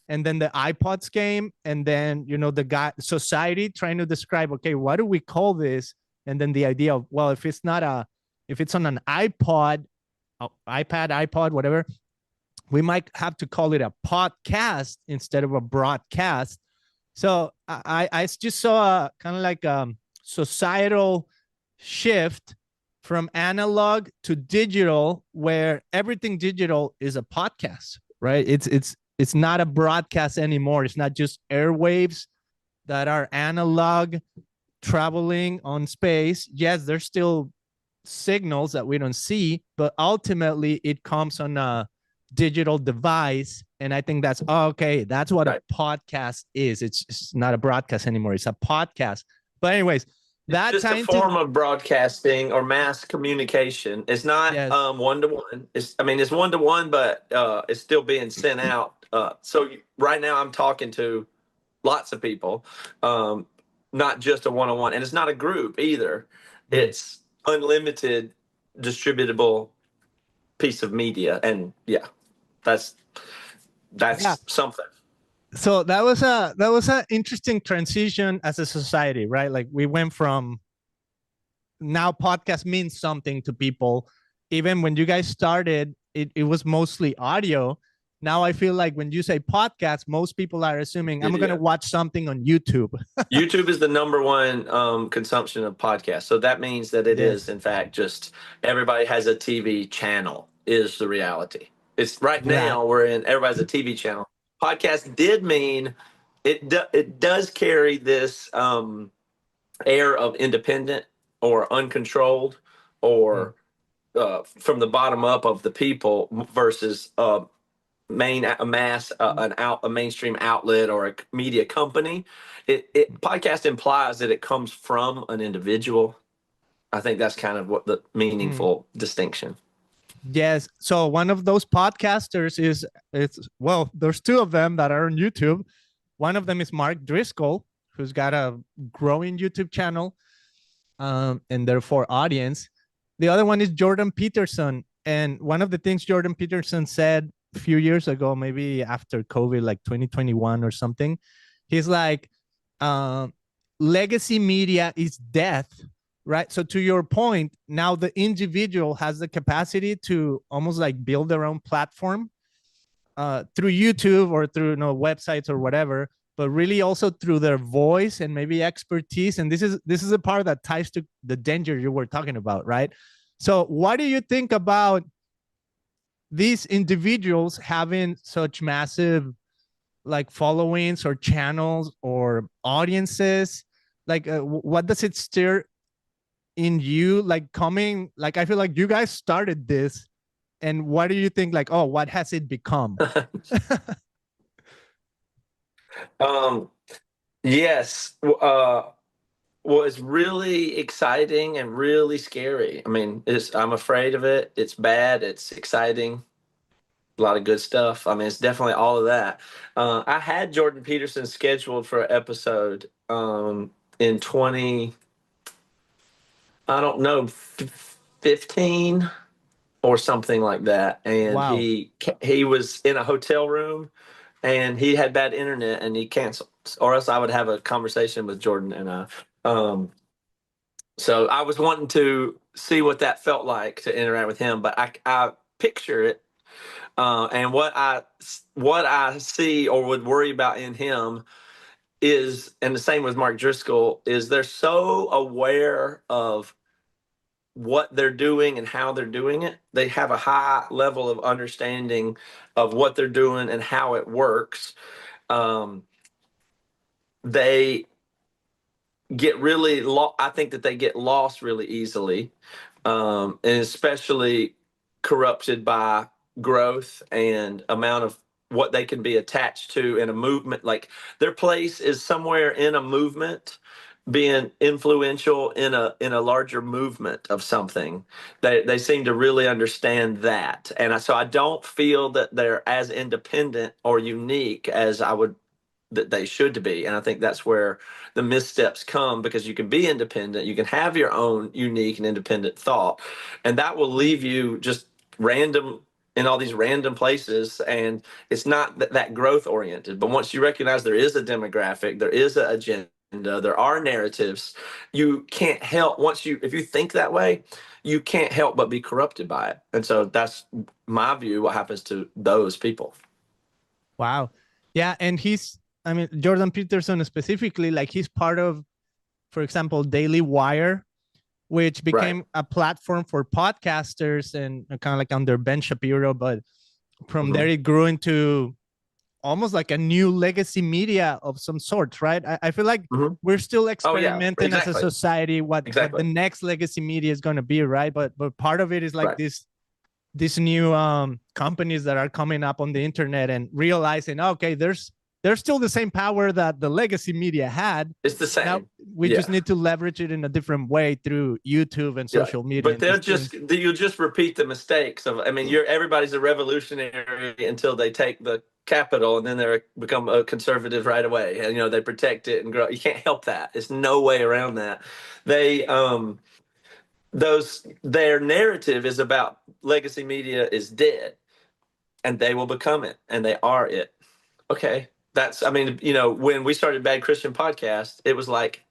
Speaker 1: And then the iPods came, and then, you know, society trying to describe, okay, what do we call this? And then the idea of, well, if it's on an iPod, iPad, whatever, we might have to call it a podcast instead of a broadcast. So I just saw a kind of like societal shift from analog to digital, where everything digital is a podcast, right? It's not a broadcast anymore. It's not just airwaves that are analog traveling on space. Yes, there's still signals that we don't see, but ultimately it comes on a digital device. And I think that's okay. That's what a podcast is. It's not a broadcast anymore. It's a podcast. But anyways, that
Speaker 2: It's just a form of broadcasting or mass communication. It's not
Speaker 1: yes,
Speaker 2: one to one. It's one to one, but it's still being sent out. So right now I'm talking to lots of people, not just a one on one, and it's not a group either. It's unlimited distributable piece of media, and that's something.
Speaker 1: So that was an interesting transition as a society, right? Like we went from, now podcast means something to people. Even when you guys started, it was mostly audio. Now I feel like when you say podcast, most people are assuming I'm going to watch something on YouTube.
Speaker 2: YouTube is the number one consumption of podcasts. So that means that it is, in fact, just everybody has a TV channel is the reality. It's right now everybody has a TV channel. Podcast did mean it does carry this air of independent or uncontrolled or from the bottom up of the people versus a mainstream outlet or a media company. Podcast implies that it comes from an individual. I think that's kind of what the meaningful distinction.
Speaker 1: Yes. So one of those podcasters there's two of them that are on YouTube. One of them is Mark Driscoll, who's got a growing YouTube channel, and therefore audience. The other one is Jordan Peterson. And one of the things Jordan Peterson said a few years ago, maybe after COVID, like 2021 or something, he's like, legacy media is death, right? So to your point, now the individual has the capacity to almost like build their own platform through YouTube or through websites or whatever, but really also through their voice and maybe expertise. And this is a part that ties to the danger you were talking about, right? So what do you think about these individuals having such massive like followings or channels or audiences? Like what does it stir in you? Like I feel like you guys started this, and what do you think, like, oh, what has it become?
Speaker 2: Yes. Well, it's really exciting and really scary. I mean, I'm afraid of it. It's bad. It's exciting. A lot of good stuff. I mean, it's definitely all of that. I had Jordan Peterson scheduled for an episode in 15 or something like that. And
Speaker 1: Wow.
Speaker 2: he was in a hotel room and he had bad internet and he canceled, or else I would have a conversation with Jordan and I. So I was wanting to see what that felt like to interact with him, but I picture it, and what I see or would worry about in him is, and the same with Mark Driscoll, is they're so aware of what they're doing and how they're doing it. They have a high level of understanding of what they're doing and how it works. They get really I think that they get lost really easily, and especially corrupted by growth and amount of what they can be attached to in a movement. Like their place is somewhere in a movement, being influential in a larger movement of something. They seem to really understand that, and so I don't feel that they're as independent or unique as I would that they should be. And I think that's where the missteps come, because you can be independent, you can have your own unique and independent thought, and that will leave you just random in all these random places, and it's not that growth oriented. But once you recognize there is a demographic, there is an agenda, there are narratives, you can't help, if you think that way, you can't help but be corrupted by it. And so that's my view, what happens to those people.
Speaker 1: Wow. Yeah. And Jordan Peterson specifically, like he's part of, for example, Daily Wire. which
Speaker 2: Right.
Speaker 1: became a platform for podcasters and kind of like under Ben Shapiro. But from there,
Speaker 2: Hmm.
Speaker 1: it grew into almost like a new legacy media of some sort, right? I feel like
Speaker 2: Hmm.
Speaker 1: we're still
Speaker 2: Oh yeah,
Speaker 1: experimenting as a
Speaker 2: exactly.
Speaker 1: society what the
Speaker 2: Exactly.
Speaker 1: next legacy media is going to be, right? But part of it is like
Speaker 2: Right.
Speaker 1: these new companies that are coming up on the internet and realizing, okay, there's still the same power that the legacy media had.
Speaker 2: It's the
Speaker 1: Now
Speaker 2: same.
Speaker 1: we just
Speaker 2: Yeah.
Speaker 1: need to leverage it in a different way through YouTube and
Speaker 2: Yeah.
Speaker 1: social media
Speaker 2: But
Speaker 1: and these
Speaker 2: they'll
Speaker 1: things.
Speaker 2: you'll just repeat the mistakes of, I mean, everybody's a revolutionary until they take the capital, and then they become a conservative right away. And, they protect it and grow. You can't help that. There's no way around that. They, their narrative is about legacy media is dead, and they will become it, and they are it. Okay. I mean, when we started Bad Christian Podcast, it was like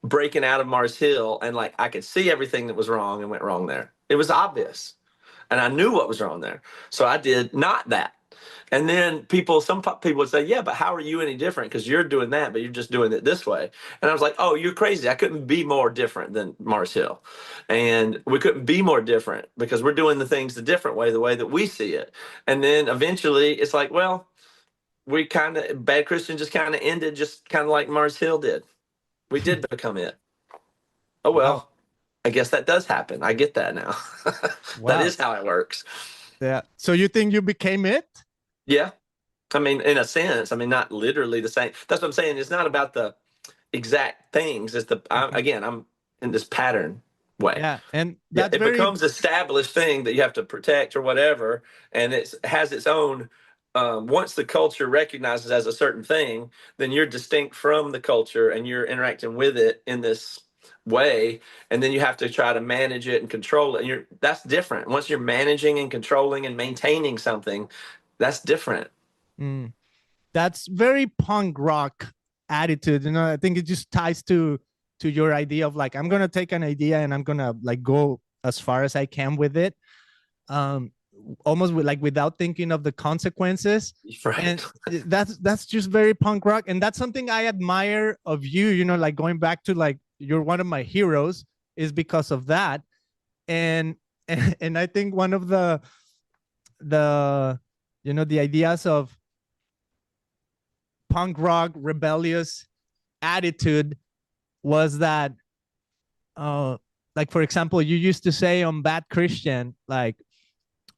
Speaker 2: breaking out of Mars Hill, and like I could see everything that was wrong and went wrong there. It was obvious, and I knew what was wrong there. So I did not that. And then some people would say, "Yeah, but how are you any different? Because you're doing that, but you're just doing it this way." And I was like, "Oh, you're crazy. I couldn't be more different than Mars Hill, and we couldn't be more different because we're doing the things the different way, the way that we see it." And then eventually, it's like, well, we kind of Bad Christian just kind of ended, just kind of like Mars Hill did. We did become it. Oh
Speaker 1: Wow.
Speaker 2: well, I guess that does happen. I get that now. That
Speaker 1: Wow.
Speaker 2: is how it works.
Speaker 1: Yeah. So you think you became it?
Speaker 2: Yeah. I mean, in a sense, I mean, not literally the same. That's what I'm saying. It's not about the exact things. It's
Speaker 1: Mhm.
Speaker 2: again, I'm in this pattern way.
Speaker 1: Yeah. And
Speaker 2: Yeah.
Speaker 1: that's
Speaker 2: It
Speaker 1: very
Speaker 2: becomes established thing that you have to protect or whatever. And it has its own, once the culture recognizes as a certain thing, then you're distinct from the culture and you're interacting with it in this way, and then you have to try to manage it and control it, and that's different. Once you're managing and controlling and maintaining something, that's different.
Speaker 1: mm, that's very punk rock attitude. I think it just ties to your idea of like, I'm gonna take an idea and I'm gonna like go as far as I can with it. Um Almost like without thinking of the consequences. And
Speaker 2: Right.
Speaker 1: that's just very punk rock. And that's something I admire of you, like going back to like you're one of my heroes is because of that. And and I think one of the the ideas of punk rock rebellious attitude was that like for example you used to say on Bad Christian, like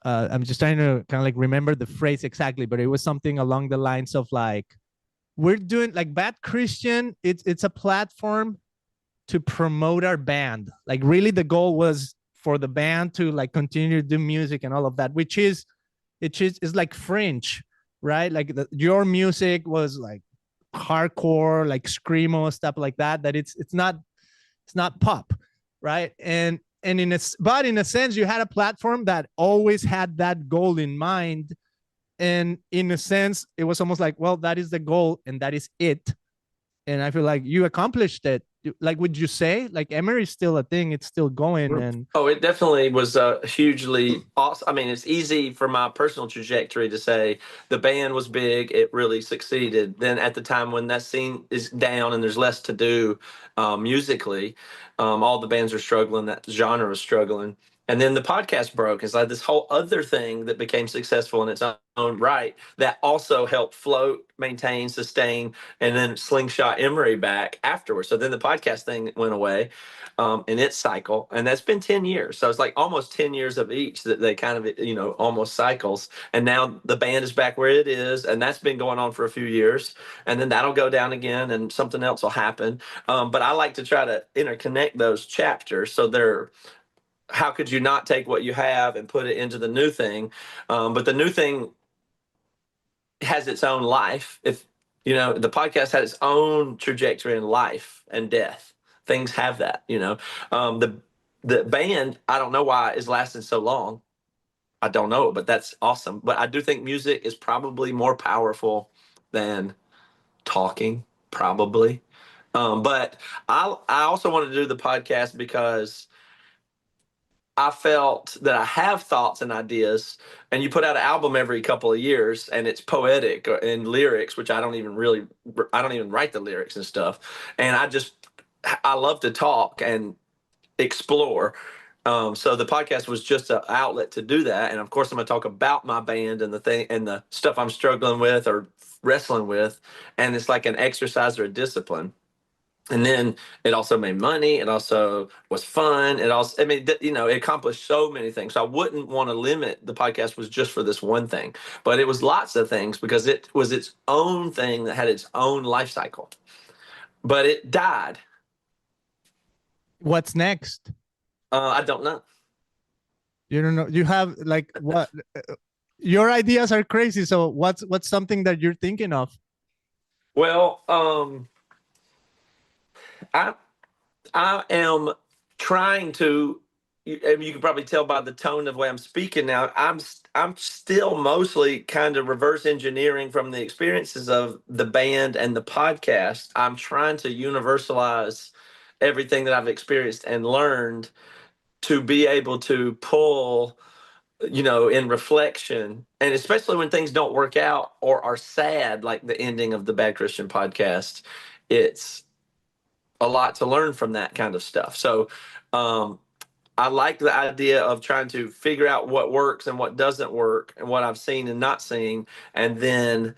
Speaker 1: I'm just trying to kind of like remember the phrase exactly, but it was something along the lines of like, we're doing like Bad Christian, it's a platform to promote our band. Like really the goal was for the band to like continue to do music and all of that, which is like fringe, right? Like your music was like hardcore, like screamo stuff like that. That it's not pop, right? And in a sense, you had a platform that always had that goal in mind. And in a sense, it was almost like, well, that is the goal and that is it. And I feel like you accomplished it. Like, would you say like Emery is still a thing? It's still going, and
Speaker 2: Oh, it definitely was hugely awesome. I mean, it's easy for my personal trajectory to say the band was big, it really succeeded. Then at the time when that scene is down and there's less to do musically, all the bands are struggling, that genre is struggling. And then the podcast broke. It's like this whole other thing that became successful in its own right that also helped float, maintain, sustain, and then slingshot Emery back afterwards. So then the podcast thing went away in its cycle, and that's been 10 years. So it's like almost 10 years of each that they kind of, almost cycles. And now the band is back where it is, and that's been going on for a few years. And then that'll go down again, and something else will happen. But I like to try to interconnect those chapters so they're how could you not take what you have and put it into the new thing? But the new thing has its own life. If the podcast had its own trajectory in life and death. Things have that. The band, I don't know why is lasting so long. I don't know, but that's awesome. But I do think music is probably more powerful than talking, probably. But I also wanted to do the podcast because I felt that I have thoughts and ideas, and you put out an album every couple of years, and it's poetic and lyrics, which I don't even write the lyrics and stuff. And I love to talk, and explore. So the podcast was just an outlet to do that. And of course, I'm going to talk about my band and the thing and the stuff I'm struggling with or wrestling with. And it's like an exercise or a discipline. And then it also made money. It also was fun. It also, I mean, it accomplished so many things. So I wouldn't want to limit the podcast was just for this one thing, but it was lots of things because it was its own thing that had its own life cycle. But it died.
Speaker 1: What's next?
Speaker 2: I don't know.
Speaker 1: You don't know. You have like what? Your ideas are crazy. So what's something that you're thinking of?
Speaker 2: Well, I am trying to. You can probably tell by the tone of the way I'm speaking now. I'm still mostly kind of reverse engineering from the experiences of the band and the podcast. I'm trying to universalize everything that I've experienced and learned to be able to pull, in reflection, and especially when things don't work out or are sad, like the ending of the Bad Christian podcast. It's a lot to learn from that kind of stuff. So I like the idea of trying to figure out what works and what doesn't work and what I've seen and not seen, and then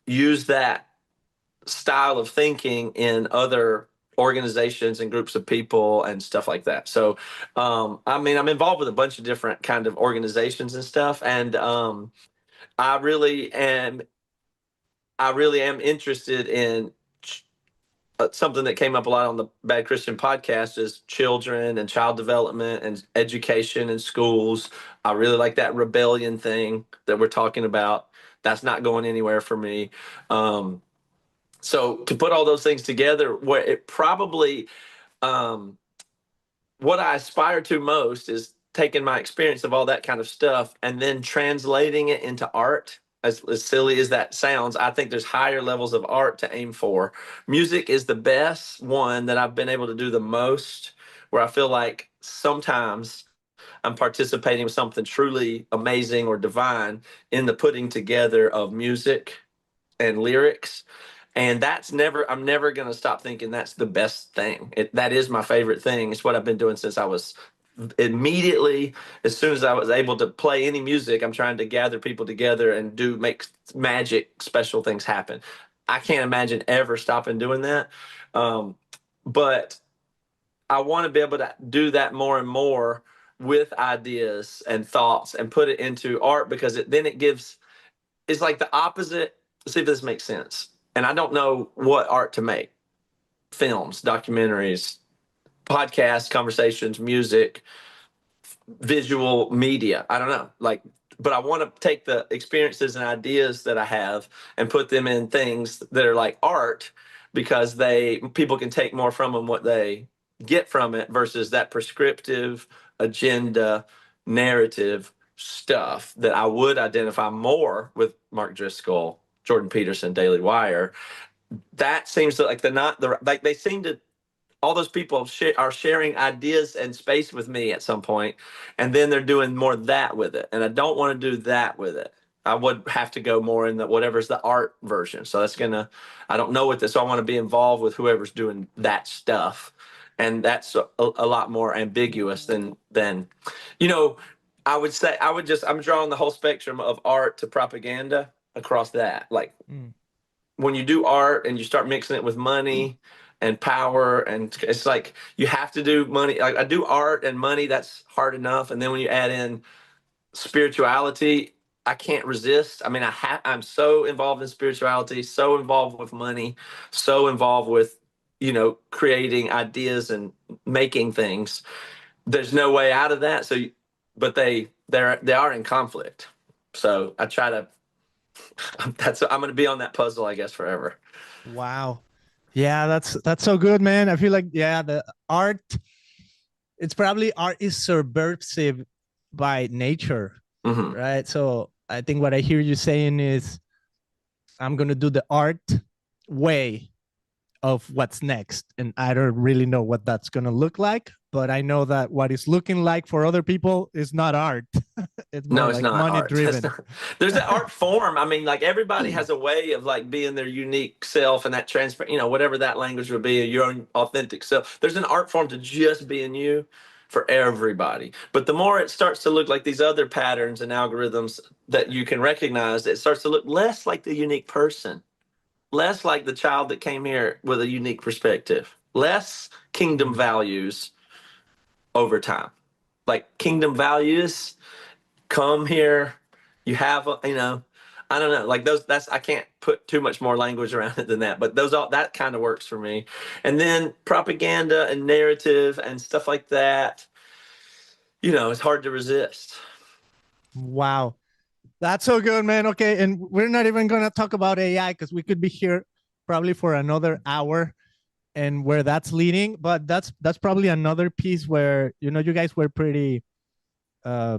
Speaker 2: use that style of thinking in other organizations and groups of people and stuff like that. So, I'm involved with a bunch of different kind of organizations and stuff. And I really am, I really am interested in something that came up a lot on the Bad Christian podcast is children and child development and education in schools. I really like that rebellion thing that we're talking about. That's not going anywhere for me. So to put all those things together, where it probably, what I aspire to most is taking my experience of all that kind of stuff and then translating it into art. As silly as that sounds, I think there's higher levels of art to aim for. Music is the best one that I've been able to do the most, where I feel like sometimes I'm participating with something truly amazing or divine in the putting together of music and lyrics. And I'm never going to stop thinking that's the best thing. That is my favorite thing. It's what I've been doing since I was immediately, as soon as I was able to play any music, I'm trying to gather people together and make magic, special things happen. I can't imagine ever stopping doing that. But I want to be able to do that more and more with ideas and thoughts and put it into art because then it gives, it's like the opposite. See if this makes sense. And I don't know what art to make. Films, documentaries, podcasts, conversations, music, visual media. I don't know. But I want to take the experiences and ideas that I have and put them in things that are like art because people can take more from them what they get from it versus that prescriptive agenda narrative stuff that I would identify more with Mark Driscoll, Jordan Peterson, Daily Wire. That seems to they seem to, all those people are sharing ideas and space with me at some point, and then they're doing more of that with it. And I don't want to do that with it. I would have to go more in whatever's the art version. So I don't know what this, so I want to be involved with whoever's doing that stuff. And that's a lot more ambiguous than, I would say, I'm drawing the whole spectrum of art to propaganda across that. When you do art and you start mixing it with money and power, and it's like you have to do money. Like I do art and money, that's hard enough. And then when you add in spirituality, I can't resist. I'm so involved in spirituality, so involved with money, so involved with, creating ideas and making things. There's no way out of that. But they are in conflict. So I try to, I'm going to be on that puzzle, I guess, forever.
Speaker 1: Wow. Yeah, that's so good, man. I feel like, yeah, the art, art is subversive by nature, right? So I think what I hear you saying is I'm going to do the art way of what's next. And I don't really know what that's going to look like, but I know that what it's looking like for other people is not art. It's more
Speaker 2: No, it's
Speaker 1: like
Speaker 2: not
Speaker 1: money
Speaker 2: art. That's
Speaker 1: driven.
Speaker 2: not, there's an art form. I mean, like everybody has a way of like being their unique self and that transfer, whatever that language would be, your own authentic self. There's an art form to just being you for everybody. But the more it starts to look like these other patterns and algorithms that you can recognize, it starts to look less like the unique person, less like the child that came here with a unique perspective, less kingdom values over time. Like kingdom values come here, you have I don't know, like those, that's, I can't put too much more language around it than that, but those all, that kind of works for me. And then propaganda and narrative and stuff like that, it's hard to resist.
Speaker 1: Wow. That's so good, man. Okay. And we're not even going to talk about AI because we could be here probably for another hour and where that's leading. But that's probably another piece where, you guys were pretty uh,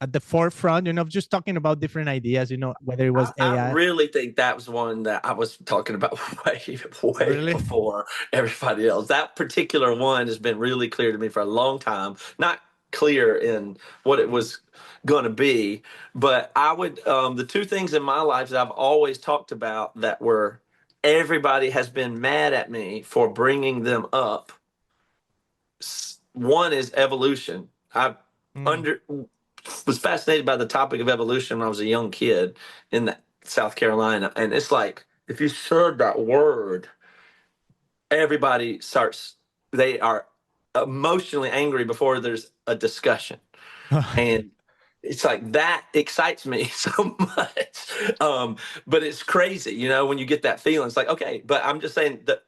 Speaker 1: at the forefront, just talking about different ideas, whether it was
Speaker 2: I
Speaker 1: AI.
Speaker 2: really think that was one that I was talking about way
Speaker 1: Really?
Speaker 2: before everybody else. That particular one has been really clear to me for a long time. Not clear in what it was going to be, but I would, the two things in my life that I've always talked about that were everybody has been mad at me for bringing them up. One is evolution. I
Speaker 1: Mm.
Speaker 2: under was fascinated by the topic of evolution when I was a young kid in South Carolina, and it's like if you said that word, everybody starts. They are emotionally angry before there's a discussion, and it's like that excites me so much. But it's crazy, when you get that feeling. It's like okay, but I'm just saying that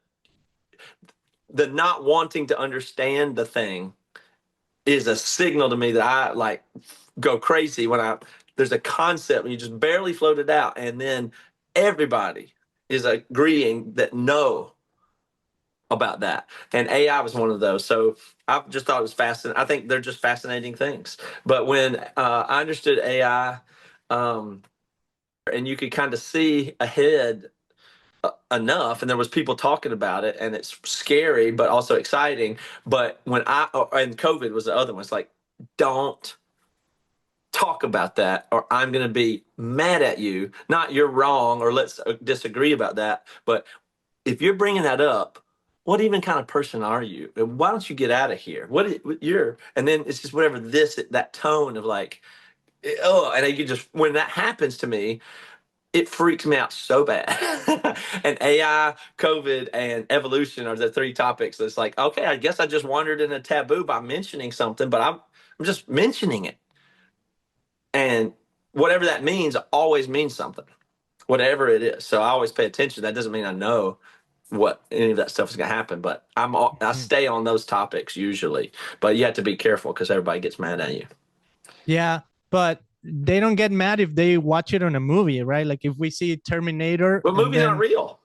Speaker 2: the not wanting to understand the thing is a signal to me that I like go crazy when there's a concept and you just barely float it out, and then everybody is agreeing that no about that. And AI was one of those. So I just thought it was fascinating. I think they're just fascinating things. But when I understood AI, and you could kind of see ahead enough, and there was people talking about it, and it's scary but also exciting. But and COVID was the other one. It's like, don't talk about that or I'm going to be mad at you. Not you're wrong or let's disagree about that, but if you're bringing that up, what even kind of person are you? Why don't you get out of here? You're, and then it's just whatever that tone of like, oh, and you just, when that happens to me, it freaks me out so bad. And AI, COVID, and evolution are the three topics that's like, okay, I guess I just wandered in a taboo by mentioning something, but I'm just mentioning it. And whatever that means always means something, whatever it is. So I always pay attention. That doesn't mean I know what any of that stuff is going to happen, but I stay on those topics usually. But you have to be careful because everybody gets mad at you.
Speaker 1: Yeah, but they don't get mad if they watch it on a movie, right? Like if we see Terminator
Speaker 2: But
Speaker 1: and
Speaker 2: movies aren't
Speaker 1: then
Speaker 2: real.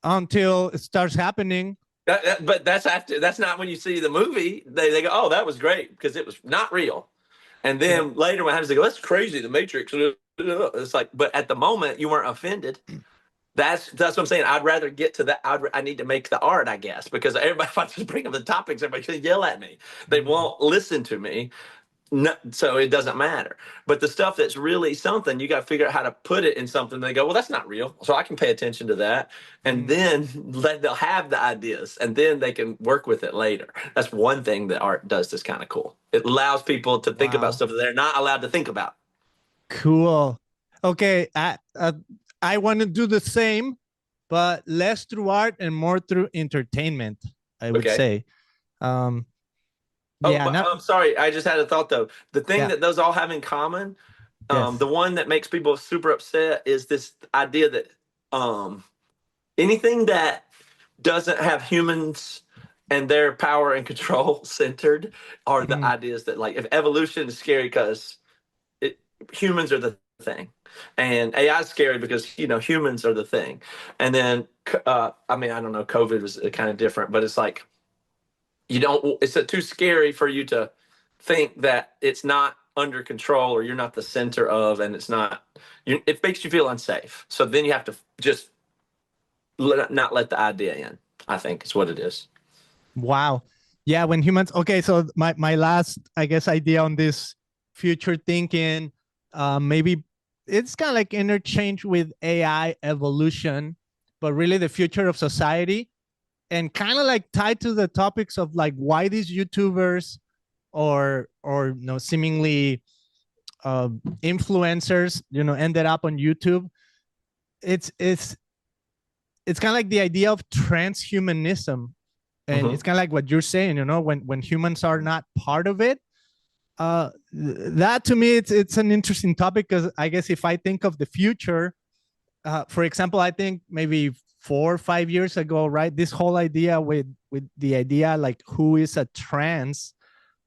Speaker 1: until it starts happening.
Speaker 2: But that's after. That's not when you see the movie. They go, oh, that was great because it was not real. And
Speaker 1: Yeah.
Speaker 2: then later, when happens, they go, that's crazy. The Matrix. It's like, but at the moment, you weren't offended. That's what I'm saying. I'd rather get to that. I need to make the art, I guess, because everybody, if I just bring up the topics, everybody's going to yell at me. They won't listen to me. No, so it doesn't matter. But the stuff that's really something, you got to figure out how to put it in something. They go, well, that's not real. So I can pay attention to that. And then they'll have the ideas and then they can work with it later. That's one thing that art does that's kind of cool. It allows people to think about
Speaker 1: Wow.
Speaker 2: stuff that they're not allowed to think about.
Speaker 1: Cool. Okay. I want to do the same, but less through art and more through entertainment, I would
Speaker 2: Okay.
Speaker 1: say. Um,
Speaker 2: Oh,
Speaker 1: yeah.
Speaker 2: but
Speaker 1: Not,
Speaker 2: I'm sorry. I just had a thought though. The thing
Speaker 1: yeah.
Speaker 2: that those all have in common,
Speaker 1: Yes.
Speaker 2: the one that makes people super upset is this idea that um, anything that doesn't have humans and their power and control centered are the
Speaker 1: Mm.
Speaker 2: ideas that like if evolution is scary because humans are the thing, and AI is scary because humans are the thing, and then I mean I don't know, COVID was kind of different, but it's like you don't. It's too scary for you to think that it's not under control or you're not the center of, and it's not. It makes you feel unsafe. So then you have to just not let the idea in. I think is what it is.
Speaker 1: Wow. Yeah, when humans. Okay, so my last, I guess, idea on this future thinking, maybe it's kind of like interchange with AI evolution, but really the future of society, and kind of like tied to the topics of like why these YouTubers or seemingly uh, influencers ended up on YouTube. It's it's it's kind of like the idea of transhumanism, and
Speaker 2: Hmm.
Speaker 1: it's kind of like what you're saying, when humans are not part of it. That to me, it's an interesting topic, because I guess if I think of the future, for example, I think maybe 4 or 5 years ago, right, this whole idea with the idea like who is a trans,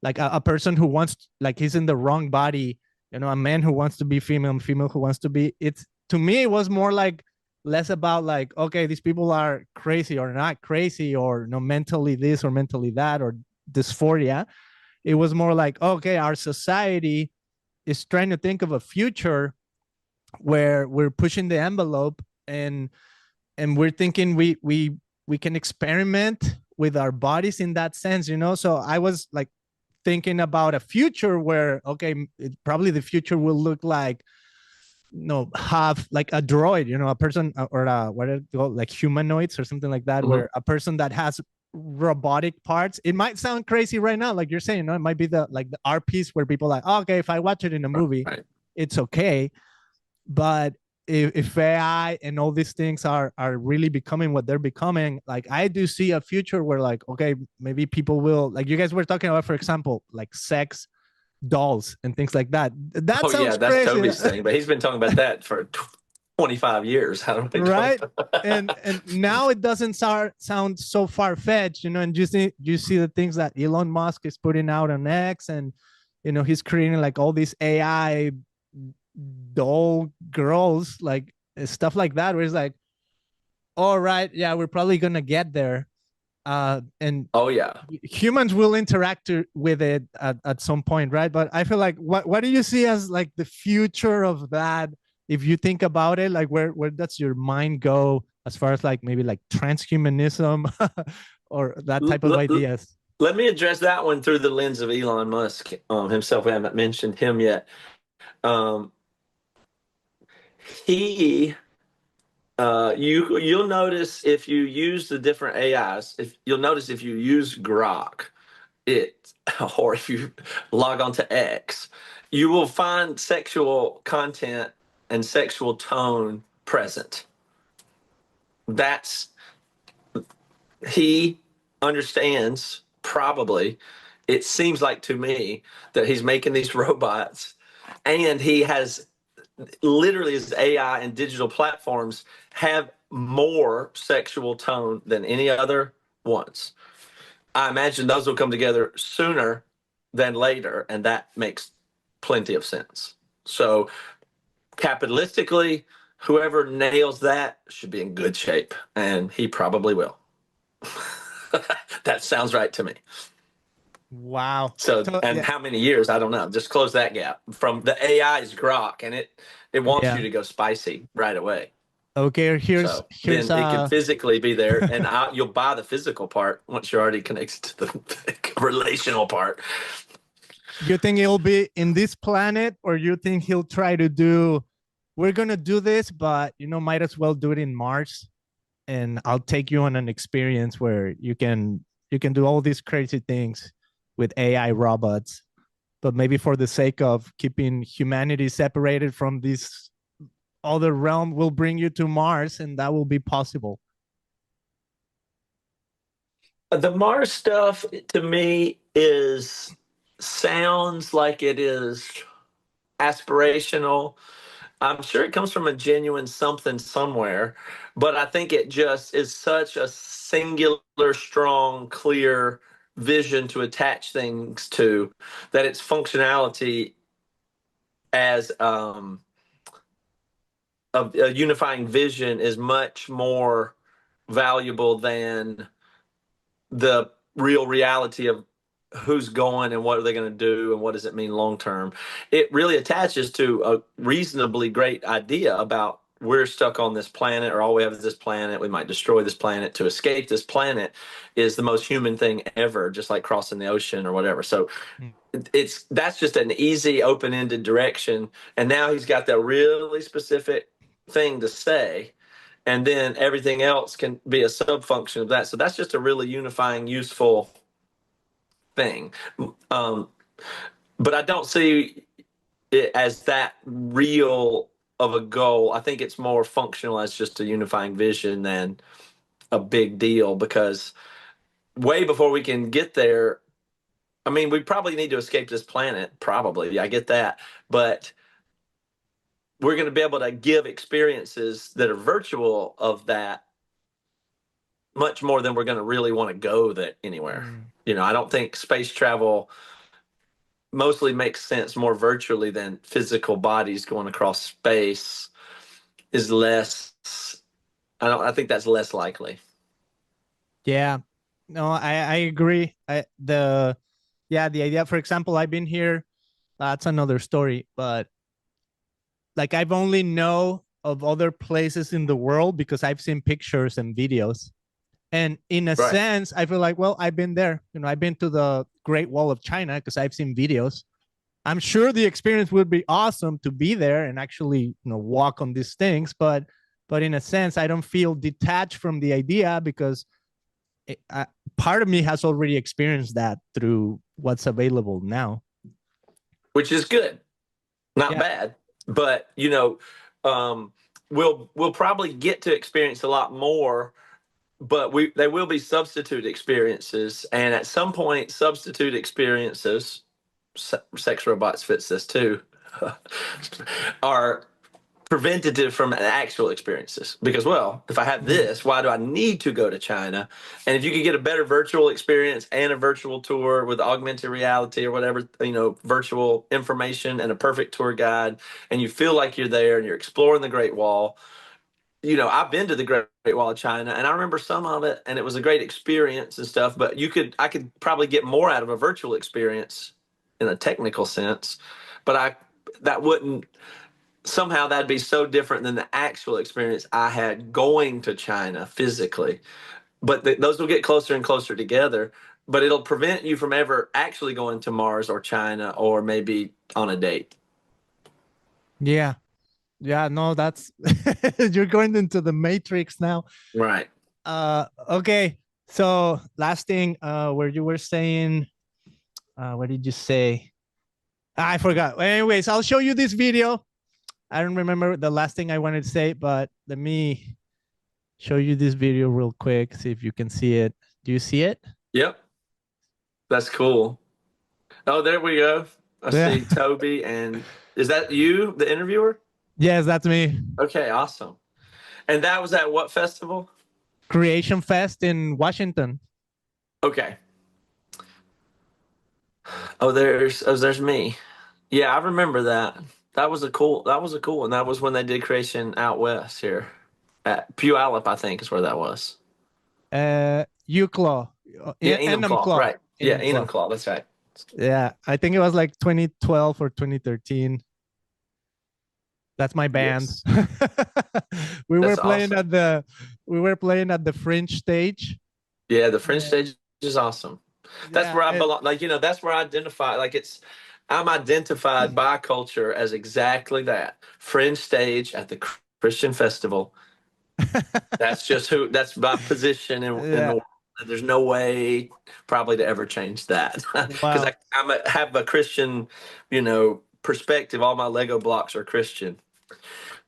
Speaker 1: like a person who wants, like, he's in the wrong body, a man who wants to be female, female who wants to be, it's, to me it was more like less about like, okay, these people are crazy or not crazy, or mentally this or mentally that, or dysphoria. It was more like, okay, our society is trying to think of a future where we're pushing the envelope, and we're thinking we can experiment with our bodies in that sense. So I was like thinking about a future where, okay, probably the future will look like, have like a droid, a person, or what are they called, like humanoids or something like that,
Speaker 2: Hmm.
Speaker 1: where a person that has robotic parts. It might sound crazy right now, like you're saying, it might be the like the art piece where people are like, oh, okay, if I watch it in a movie,
Speaker 2: Right.
Speaker 1: it's okay. But if AI and all these things are really becoming what they're becoming, like I do see a future where, like, okay, maybe people will, like you guys were talking about, for example, like sex dolls and things like that. That
Speaker 2: Oh yeah,
Speaker 1: sounds
Speaker 2: that's
Speaker 1: crazy.
Speaker 2: Toby's thing, but he's been talking about that for 25 years. I don't think.
Speaker 1: Right? And now it doesn't sound so far-fetched, and you see the things that Elon Musk is putting out on X, and he's creating like all these AI doll girls, like stuff like that, where it's like, all right, yeah, we're probably gonna get there. And
Speaker 2: Oh yeah.
Speaker 1: humans will interact with it at some point, right? But I feel like, what do you see as like the future of that? If you think about it, like where does your mind go as far as like maybe like transhumanism or that
Speaker 2: L-
Speaker 1: type of
Speaker 2: l-
Speaker 1: ideas?
Speaker 2: Let me address that one through the lens of Elon Musk himself. We haven't mentioned him yet. Um, he, you'll notice if you use the different AIs, if you'll notice if you use Grok, it or if you log on to X, you will find sexual content and sexual tone present. That's he understands probably. It seems like to me that he's making these robots, and he has literally his AI and digital platforms have more sexual tone than any other ones. I imagine those will come together sooner than later, and that makes plenty of sense. So, capitalistically, whoever nails that should be in good shape, and he probably will. That sounds right to me.
Speaker 1: Wow.
Speaker 2: So,
Speaker 1: So
Speaker 2: and
Speaker 1: yeah,
Speaker 2: how many years? I don't know. Just close that gap from the AI's Grok, and it wants you
Speaker 1: yeah.
Speaker 2: to go spicy right away.
Speaker 1: Okay, here's
Speaker 2: So
Speaker 1: here's
Speaker 2: then it can physically be there, and you'll buy the physical part once you're already connected to the relational part.
Speaker 1: you think he'll be in this planet, or you think he'll try to do, we're gonna do this, but might as well do it in Mars, and I'll take you on an experience where you can do all these crazy things with AI robots, but maybe for the sake of keeping humanity separated from this other realm, we'll bring you to Mars, and that will be possible.
Speaker 2: The Mars stuff to me is sounds like it is aspirational. I'm sure it comes from a genuine something somewhere, but I think it just is such a singular, strong, clear vision to attach things to that its functionality as a unifying vision is much more valuable than the real reality of who's going and what are they going to do and what does it mean long term. It really attaches to a reasonably great idea about we're stuck on this planet, or all we have is this planet. We might destroy this planet. To escape this planet is the most human thing ever, just like crossing the ocean or whatever. So
Speaker 1: Mm.
Speaker 2: that's just an easy, open-ended direction. And now he's got that really specific thing to say, and then everything else can be a sub-function of that. So that's just a really unifying, useful thing. Um, but I don't see it as that real of a goal. I think it's more functional as just a unifying vision than a big deal, because way before we can get there, I mean, we probably need to escape this planet. Probably, I get that, but we're going to be able to give experiences that are virtual of that much more than we're going to really want to go that anywhere.
Speaker 1: Mm.
Speaker 2: I don't think space travel mostly makes sense more virtually than physical bodies going across space is less. I think that's less likely.
Speaker 1: Yeah, no, I agree. The idea, for example, I've been here. That's another story, but like I've only know of other places in the world because I've seen pictures and videos. And in a
Speaker 2: Right.
Speaker 1: sense, I feel like, well, I've been there. I've been to the Great Wall of China because I've seen videos. I'm sure the experience would be awesome to be there and actually, walk on these things. But in a sense, I don't feel detached from the idea because part of me has already experienced that through what's available now.
Speaker 2: Which is good, not
Speaker 1: Yeah.
Speaker 2: bad. But um, we'll probably get to experience a lot more. But they will be substitute experiences, and at some point, substitute experiences, sex robots fits this too, are preventative from actual experiences. Because, well, if I have this, why do I need to go to China? And if you could get a better virtual experience and a virtual tour with augmented reality or whatever, virtual information and a perfect tour guide, and you feel like you're there and you're exploring the Great Wall. I've been to the Great Wall of China, and I remember some of it, and it was a great experience and stuff. But I could probably get more out of a virtual experience in a technical sense. But that wouldn't somehow that'd be so different than the actual experience I had going to China physically. But those will get closer and closer together. But it'll prevent you from ever actually going to Mars or China or maybe on a date.
Speaker 1: Yeah. Yeah, no, that's you're going into the matrix now.
Speaker 2: Right.
Speaker 1: Okay. So last thing, where you were saying, what did you say? I forgot. Anyways, I'll show you this video. I don't remember the last thing I wanted to say, but let me show you this video real quick. See if you can see it. Do you see it?
Speaker 2: Yep. That's cool. Oh, there we go. I
Speaker 1: Yeah.
Speaker 2: see Toby. And is that you, the interviewer?
Speaker 1: Yes, that's me.
Speaker 2: Okay, awesome. And that was at what festival?
Speaker 1: Creation Fest in Washington.
Speaker 2: Okay. There's me. Yeah, I remember that. That was a cool one. That was when they did Creation out west here. At Puyallup, I think is where that was.
Speaker 1: UClaw.
Speaker 2: Yeah,
Speaker 1: Enum
Speaker 2: Enumclaw,
Speaker 1: Claw.
Speaker 2: right. Yeah,
Speaker 1: Enum Claw.
Speaker 2: Enumclaw, that's right.
Speaker 1: Yeah, I think it was like 2012 or 2013. That's my band.
Speaker 2: Yes.
Speaker 1: we were
Speaker 2: That's
Speaker 1: playing
Speaker 2: awesome.
Speaker 1: at the Fringe stage.
Speaker 2: Yeah, the Fringe
Speaker 1: Yeah.
Speaker 2: stage is awesome. That's
Speaker 1: Yeah,
Speaker 2: where I belong. Like, that's where I identify. Like, I'm identified by culture as exactly that. Fringe stage at the Christian festival. That's my position in the
Speaker 1: yeah.
Speaker 2: world. There's no way probably to ever change that because
Speaker 1: Wow.
Speaker 2: have a Christian, perspective. All my Lego blocks are Christian,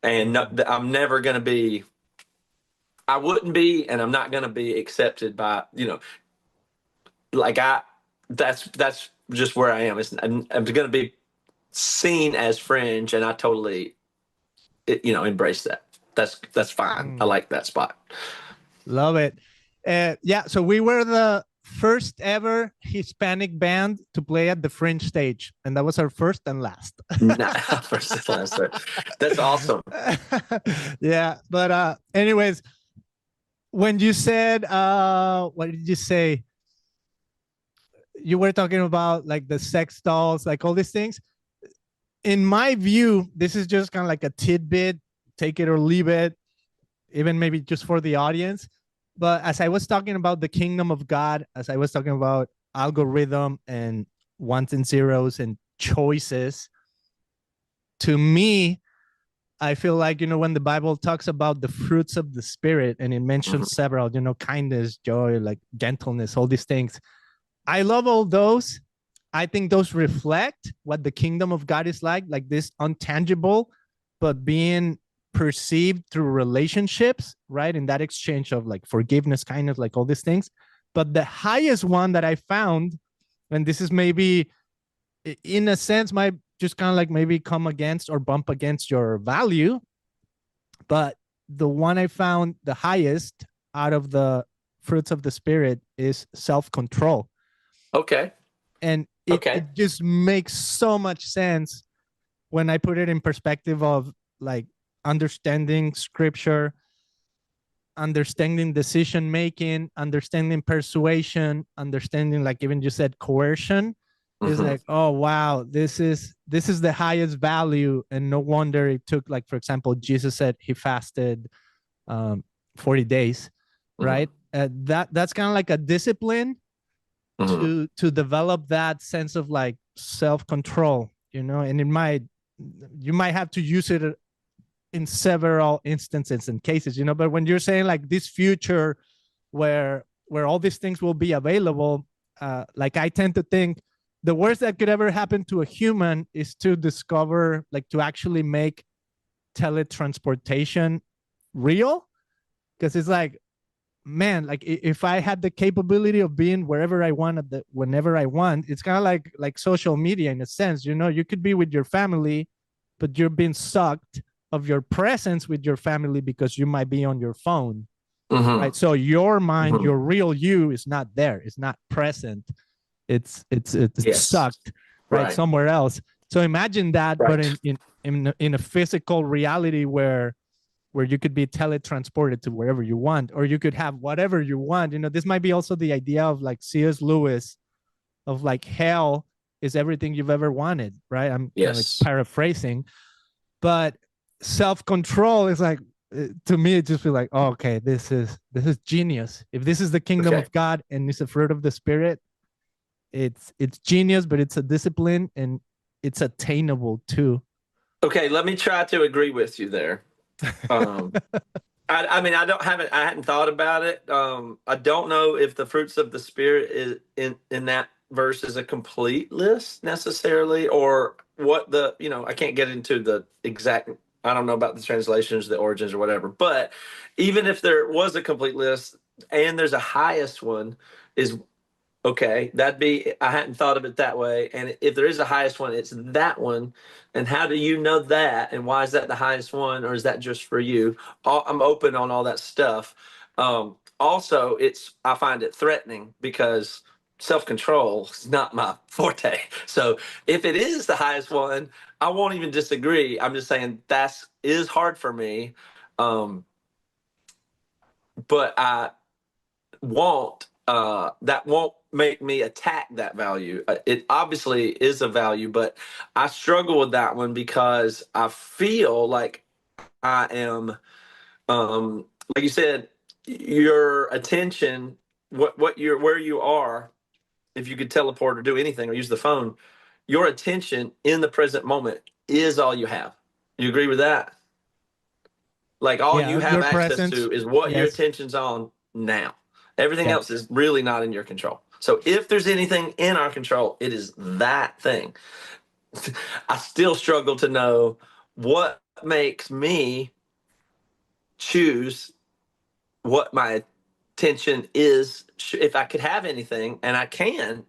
Speaker 2: and no, I'm never going to be. I wouldn't be, and I'm not going to be accepted by like I. That's just where I am. I'm going to be seen as fringe, and I totally, embrace that. That's fine. I like that spot.
Speaker 1: Love it. Yeah, so we were the first ever Hispanic band to play at the Fringe stage, and that was our first and last.
Speaker 2: Nah, first and last. That's awesome.
Speaker 1: Yeah, but anyways, when you said what did you say? You were talking about like the sex dolls, like all these things. In my view, this is just kind of like a tidbit. take it or leave it, even maybe just for the audience. But as I was talking about the kingdom of God, as I was talking about algorithm and ones and zeros and choices, to me, I feel like, when the Bible talks about the fruits of the spirit and it mentions several, kindness, joy, like gentleness, all these things. I love all those. I think those reflect what the kingdom of God is like this untangible, but being perceived through relationships, right? In that exchange of like forgiveness, kindness, like all these things. But the highest one that I found, and this is maybe in a sense, might just kind of like maybe come against or bump against your value. But the one I found the highest out of the fruits of the spirit is self-control.
Speaker 2: Okay.
Speaker 1: And it just makes so much sense when I put it in perspective of like understanding scripture, understanding decision making, understanding persuasion, understanding, like even you said, coercion. Is like, oh wow, this is the highest value. And no wonder it took, like, for example, Jesus said he fasted 40 days, right? That's kind of like a discipline to develop that sense of like self-control, and you might have to use it in several instances and cases, but when you're saying like this future where all these things will be available, like I tend to think the worst that could ever happen to a human is to discover, like, to actually make teletransportation real. Because it's like, man, like if I had the capability of being wherever I want whenever I want, it's kind of like social media in a sense. You could be with your family, but you're being sucked of your presence with your family because you might be on your phone, right? So your mind, your real you, is not there. It's not present. It's sucked right somewhere else. So imagine that, but in a physical reality where you could be teletransported to wherever you want, or you could have whatever you want. This might be also the idea of like C.S. Lewis, of like hell is everything you've ever wanted, right? I'm kind of like paraphrasing, but self-control is like, to me, it just feels like, oh, okay, this is genius. If this is the kingdom of God and it's a fruit of the spirit, it's genius, but it's a discipline and it's attainable too.
Speaker 2: Okay, let me try to agree with you there. I mean, I hadn't thought about it. I don't know if the fruits of the spirit is in that verse is a complete list necessarily, or what I can't get into the exact. I don't know about the translations, the origins, or whatever. But even if there was a complete list and there's a highest one, is okay, I hadn't thought of it that way. And if there is a highest one, it's that one. And how do you know that? And why is that the highest one? Or is that just for you? I'm open on all that stuff. Also, I find it threatening because self-control is not my forte. So if it is the highest one, I won't even disagree. I'm just saying is hard for me. But I that won't make me attack that value. It obviously is a value, but I struggle with that one because I feel like I am, like you said, your attention, where you are, if you could teleport or do anything or use the phone, your attention in the present moment is all you have. You agree with that? Like all you have
Speaker 1: your
Speaker 2: access
Speaker 1: presence.
Speaker 2: to is what your
Speaker 1: Yes.
Speaker 2: attention's on now. Everything else is really not in your control. So if there's anything in our control, it is that thing. I still struggle to know what makes me choose what my attention is. If I could have anything, and I can,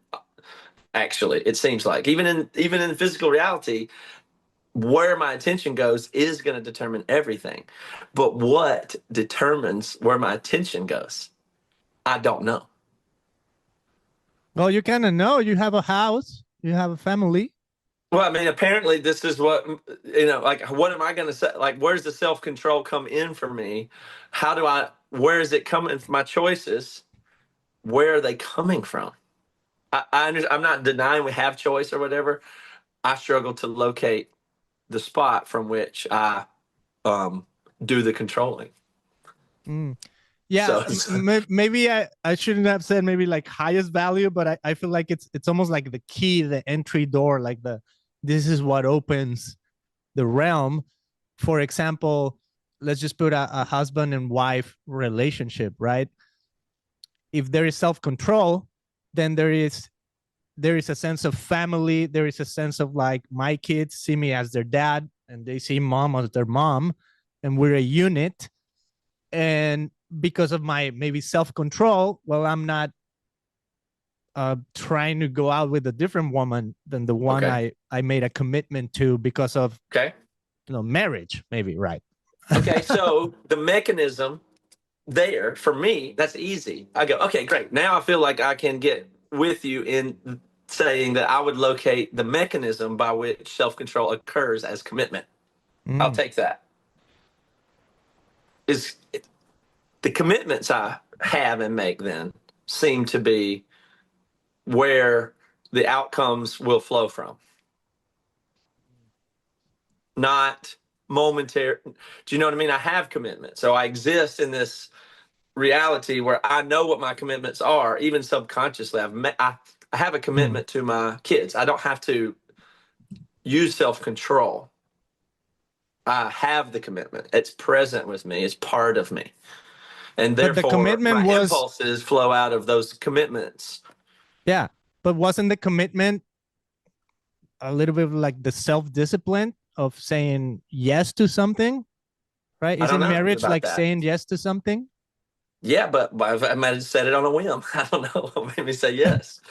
Speaker 2: actually, it seems like even in physical reality, where my attention goes is going to determine everything. But what determines where my attention goes? I don't know.
Speaker 1: Well, you kind of know. You have a house, you have a family.
Speaker 2: Well, I mean, apparently this is what, like, what am I going to say? Like, where's the self-control come in for me? Where is it coming from? My choices, where are they coming from? I'm not denying we have choice or whatever. I struggle to locate the spot from which I do the controlling.
Speaker 1: Mm. Yeah,
Speaker 2: So
Speaker 1: maybe I shouldn't have said maybe like highest value, but I feel like it's almost like the key, the entry door, like this is what opens the realm. For example, let's just put a husband and wife relationship, right? If there is self-control, then there is a sense of family. There is a sense of like my kids see me as their dad and they see mom as their mom, and we're a unit. And because of my maybe self-control, well, I'm not trying to go out with a different woman than the one
Speaker 2: okay.
Speaker 1: I made a commitment to because of
Speaker 2: Okay.
Speaker 1: marriage, maybe, right?
Speaker 2: Okay. So the mechanism there for me, that's easy. I go, okay, great. Now I feel like I can get with you in saying that I would locate the mechanism by which self-control occurs as commitment. I'll
Speaker 1: Mm.
Speaker 2: take that. Is the commitments I have and make then seem to be where the outcomes will flow from, not momentary. Do you know what I mean? I have commitment. So I exist in this reality where I know what my commitments are, even subconsciously. I have a
Speaker 1: Mm.
Speaker 2: commitment to my kids. I don't have to use self-control. I have the commitment. It's present with me. It's part of me. And
Speaker 1: But the
Speaker 2: therefore,
Speaker 1: commitment
Speaker 2: my
Speaker 1: was,
Speaker 2: impulses flow out of those commitments.
Speaker 1: yeah, but wasn't the commitment a little bit like the self-discipline of saying yes to something, right?
Speaker 2: I don't
Speaker 1: Isn't
Speaker 2: know
Speaker 1: marriage
Speaker 2: about
Speaker 1: like
Speaker 2: that.
Speaker 1: saying yes to something?
Speaker 2: Yeah, but I might have said it on a whim. I don't know. What made me say yes?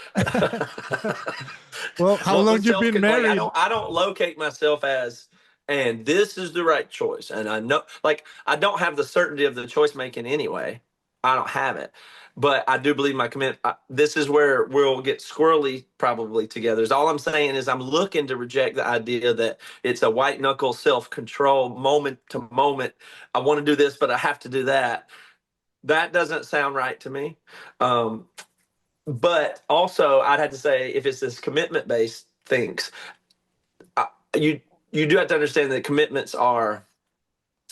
Speaker 1: Well, how
Speaker 2: What
Speaker 1: long
Speaker 2: was
Speaker 1: you been
Speaker 2: like
Speaker 1: married?
Speaker 2: I don't locate myself as, and this is the right choice. And I know, like, I don't have the certainty of the choice making anyway. I don't have it, but I do believe my commitment. This is where we'll get squirrely probably together. Is all I'm saying is I'm looking to reject the idea that it's a white knuckle self control moment to moment. I want to do this, but I have to do that. That doesn't sound right to me. Um, but also, I'd have to say, if it's this commitment based things, you you do have to understand that commitments are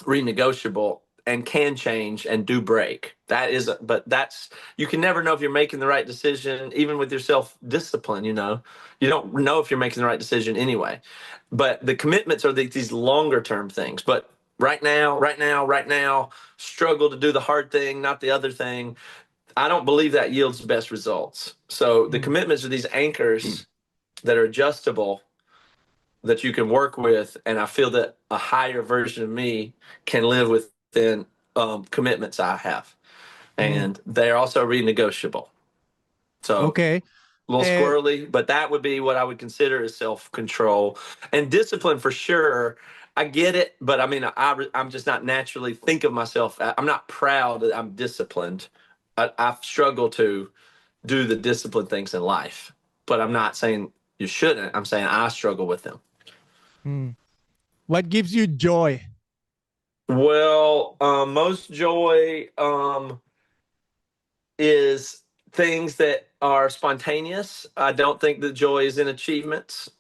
Speaker 2: renegotiable and can change and do break. That is, but that's, you can never know if you're making the right decision, even with your self discipline. You don't know if you're making the right decision anyway. But the commitments are these longer term things. But right now, struggle to do the hard thing, not the other thing. I don't believe that yields the best results. So the
Speaker 1: Mm.
Speaker 2: commitments are these anchors that are adjustable that you can work with, and I feel that a higher version of me can live within commitments I have,
Speaker 1: Mm.
Speaker 2: and they're also renegotiable. So
Speaker 1: Okay.
Speaker 2: a little
Speaker 1: Uh,
Speaker 2: squirrely, but that would be what I would consider as self-control and discipline for sure. I get it, but I mean, I'm just not naturally think of myself. I'm not proud that I'm disciplined. I struggle to do the disciplined things in life, but I'm not saying you shouldn't. I'm saying I struggle with them.
Speaker 1: mm. What gives you joy?
Speaker 2: Well, most joy is things that are spontaneous. I don't think that joy is in achievements.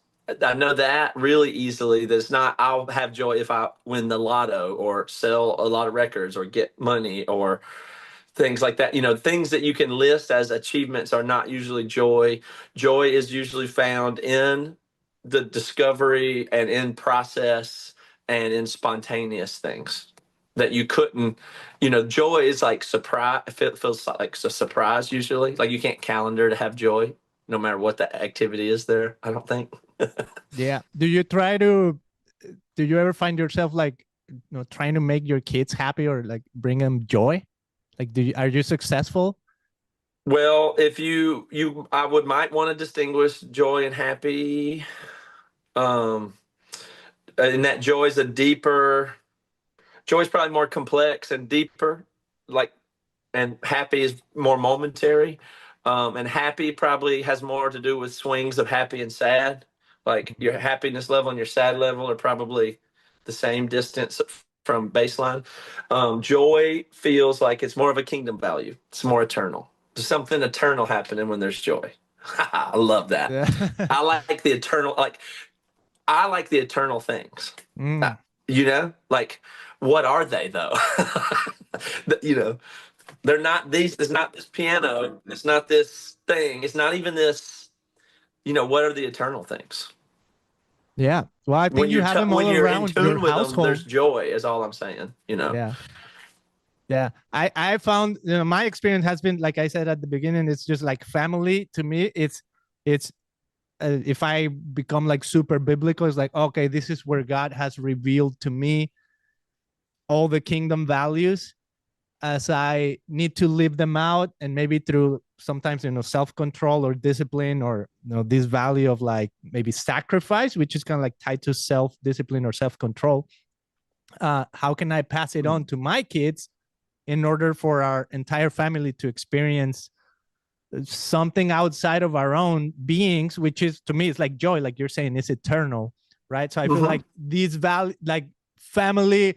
Speaker 2: I know that really easily. That's not, I'll have joy if I win the lotto or sell a lot of records or get money or things like that. Things that you can list as achievements are not usually joy. Joy is usually found in the discovery and in process and in spontaneous things that you couldn't. Joy is like surprise. It feels like a surprise usually. Like you can't calendar to have joy, no matter what the activity is there. I don't think.
Speaker 1: Yeah. Do you ever find yourself like, trying to make your kids happy or like bring them joy? Like, are you successful?
Speaker 2: Well, if I would might want to distinguish joy and happy. Um, and that joy is probably more complex and deeper, like, and happy is more momentary. And happy probably has more to do with swings of happy and sad. Like your happiness level and your sad level are probably the same distance from baseline. Joy feels like it's more of a kingdom value. It's more eternal. There's something eternal happening when there's joy. I love that.
Speaker 1: Yeah.
Speaker 2: I like the eternal things.
Speaker 1: Mm.
Speaker 2: Like what are they though? You know, they're not these. It's not this piano. It's not this thing. It's not even this. You know, what are the eternal things?
Speaker 1: Yeah. Well, I think you have them
Speaker 2: When
Speaker 1: all
Speaker 2: you're in
Speaker 1: around your
Speaker 2: tune with them,
Speaker 1: household.
Speaker 2: there's joy. Is all I'm saying. You know.
Speaker 1: Yeah. Yeah. I found, my experience has been, like I said at the beginning, it's just like family to me. It's if I become like super biblical, it's like, okay, this is where God has revealed to me all the kingdom values as I need to live them out, and maybe through sometimes, self-control or discipline, or this value of like maybe sacrifice, which is kind of like tied to self-discipline or self-control. How can I pass it on to my kids in order for our entire family to experience something outside of our own beings, which is, to me, it's like joy, like you're saying, it's eternal, right? So I feel like these value, like family,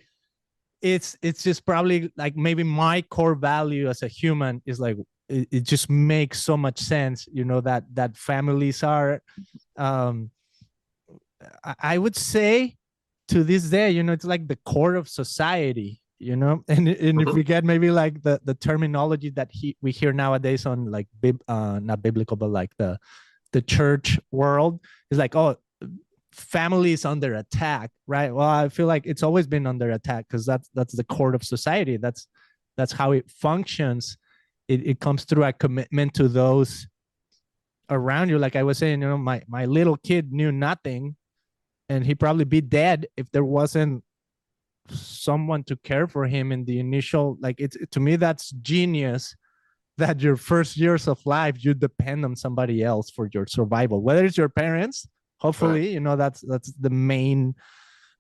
Speaker 1: it's just probably like maybe my core value as a human is like, it just makes so much sense, that families are, um I would say, to this day, it's like the core of society, and if we get maybe like the terminology that we hear nowadays on like not biblical, but like the church world, is like, oh, family is under attack, right? Well, I feel like it's always been under attack, because that's the core of society. That's how it functions. It comes through a commitment to those around you. Like I was saying, my little kid knew nothing, and he'd probably be dead if there wasn't someone to care for him in the initial, like, it's, to me, that's genius, that your first years of life you depend on somebody else for your survival, whether it's your parents,
Speaker 2: Right.
Speaker 1: hopefully, that's the main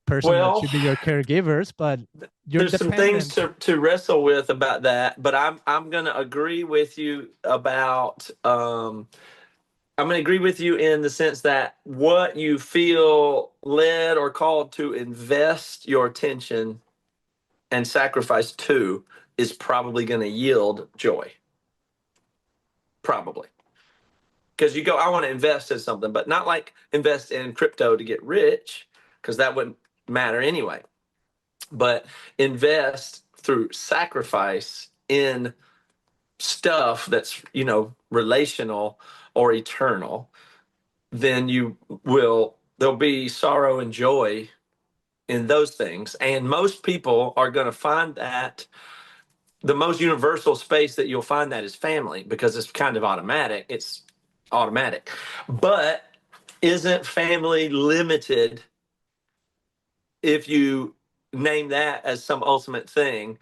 Speaker 1: person that
Speaker 2: Well,
Speaker 1: should be your caregivers, but you're
Speaker 2: there's some things
Speaker 1: dependent.
Speaker 2: to wrestle with about that, but I'm gonna agree with you about I'm gonna agree with you in the sense that what you feel led or called to invest your attention and sacrifice to is probably gonna yield joy. Probably. Because you go, I want to invest in something, but not like invest in crypto to get rich, because that wouldn't matter anyway. But invest through sacrifice in stuff that's, relational or eternal, then there'll be sorrow and joy in those things. And most people are going to find that the most universal space that you'll find that is family, because it's kind of automatic. It's automatic. But isn't family limited if you name that as some ultimate thing?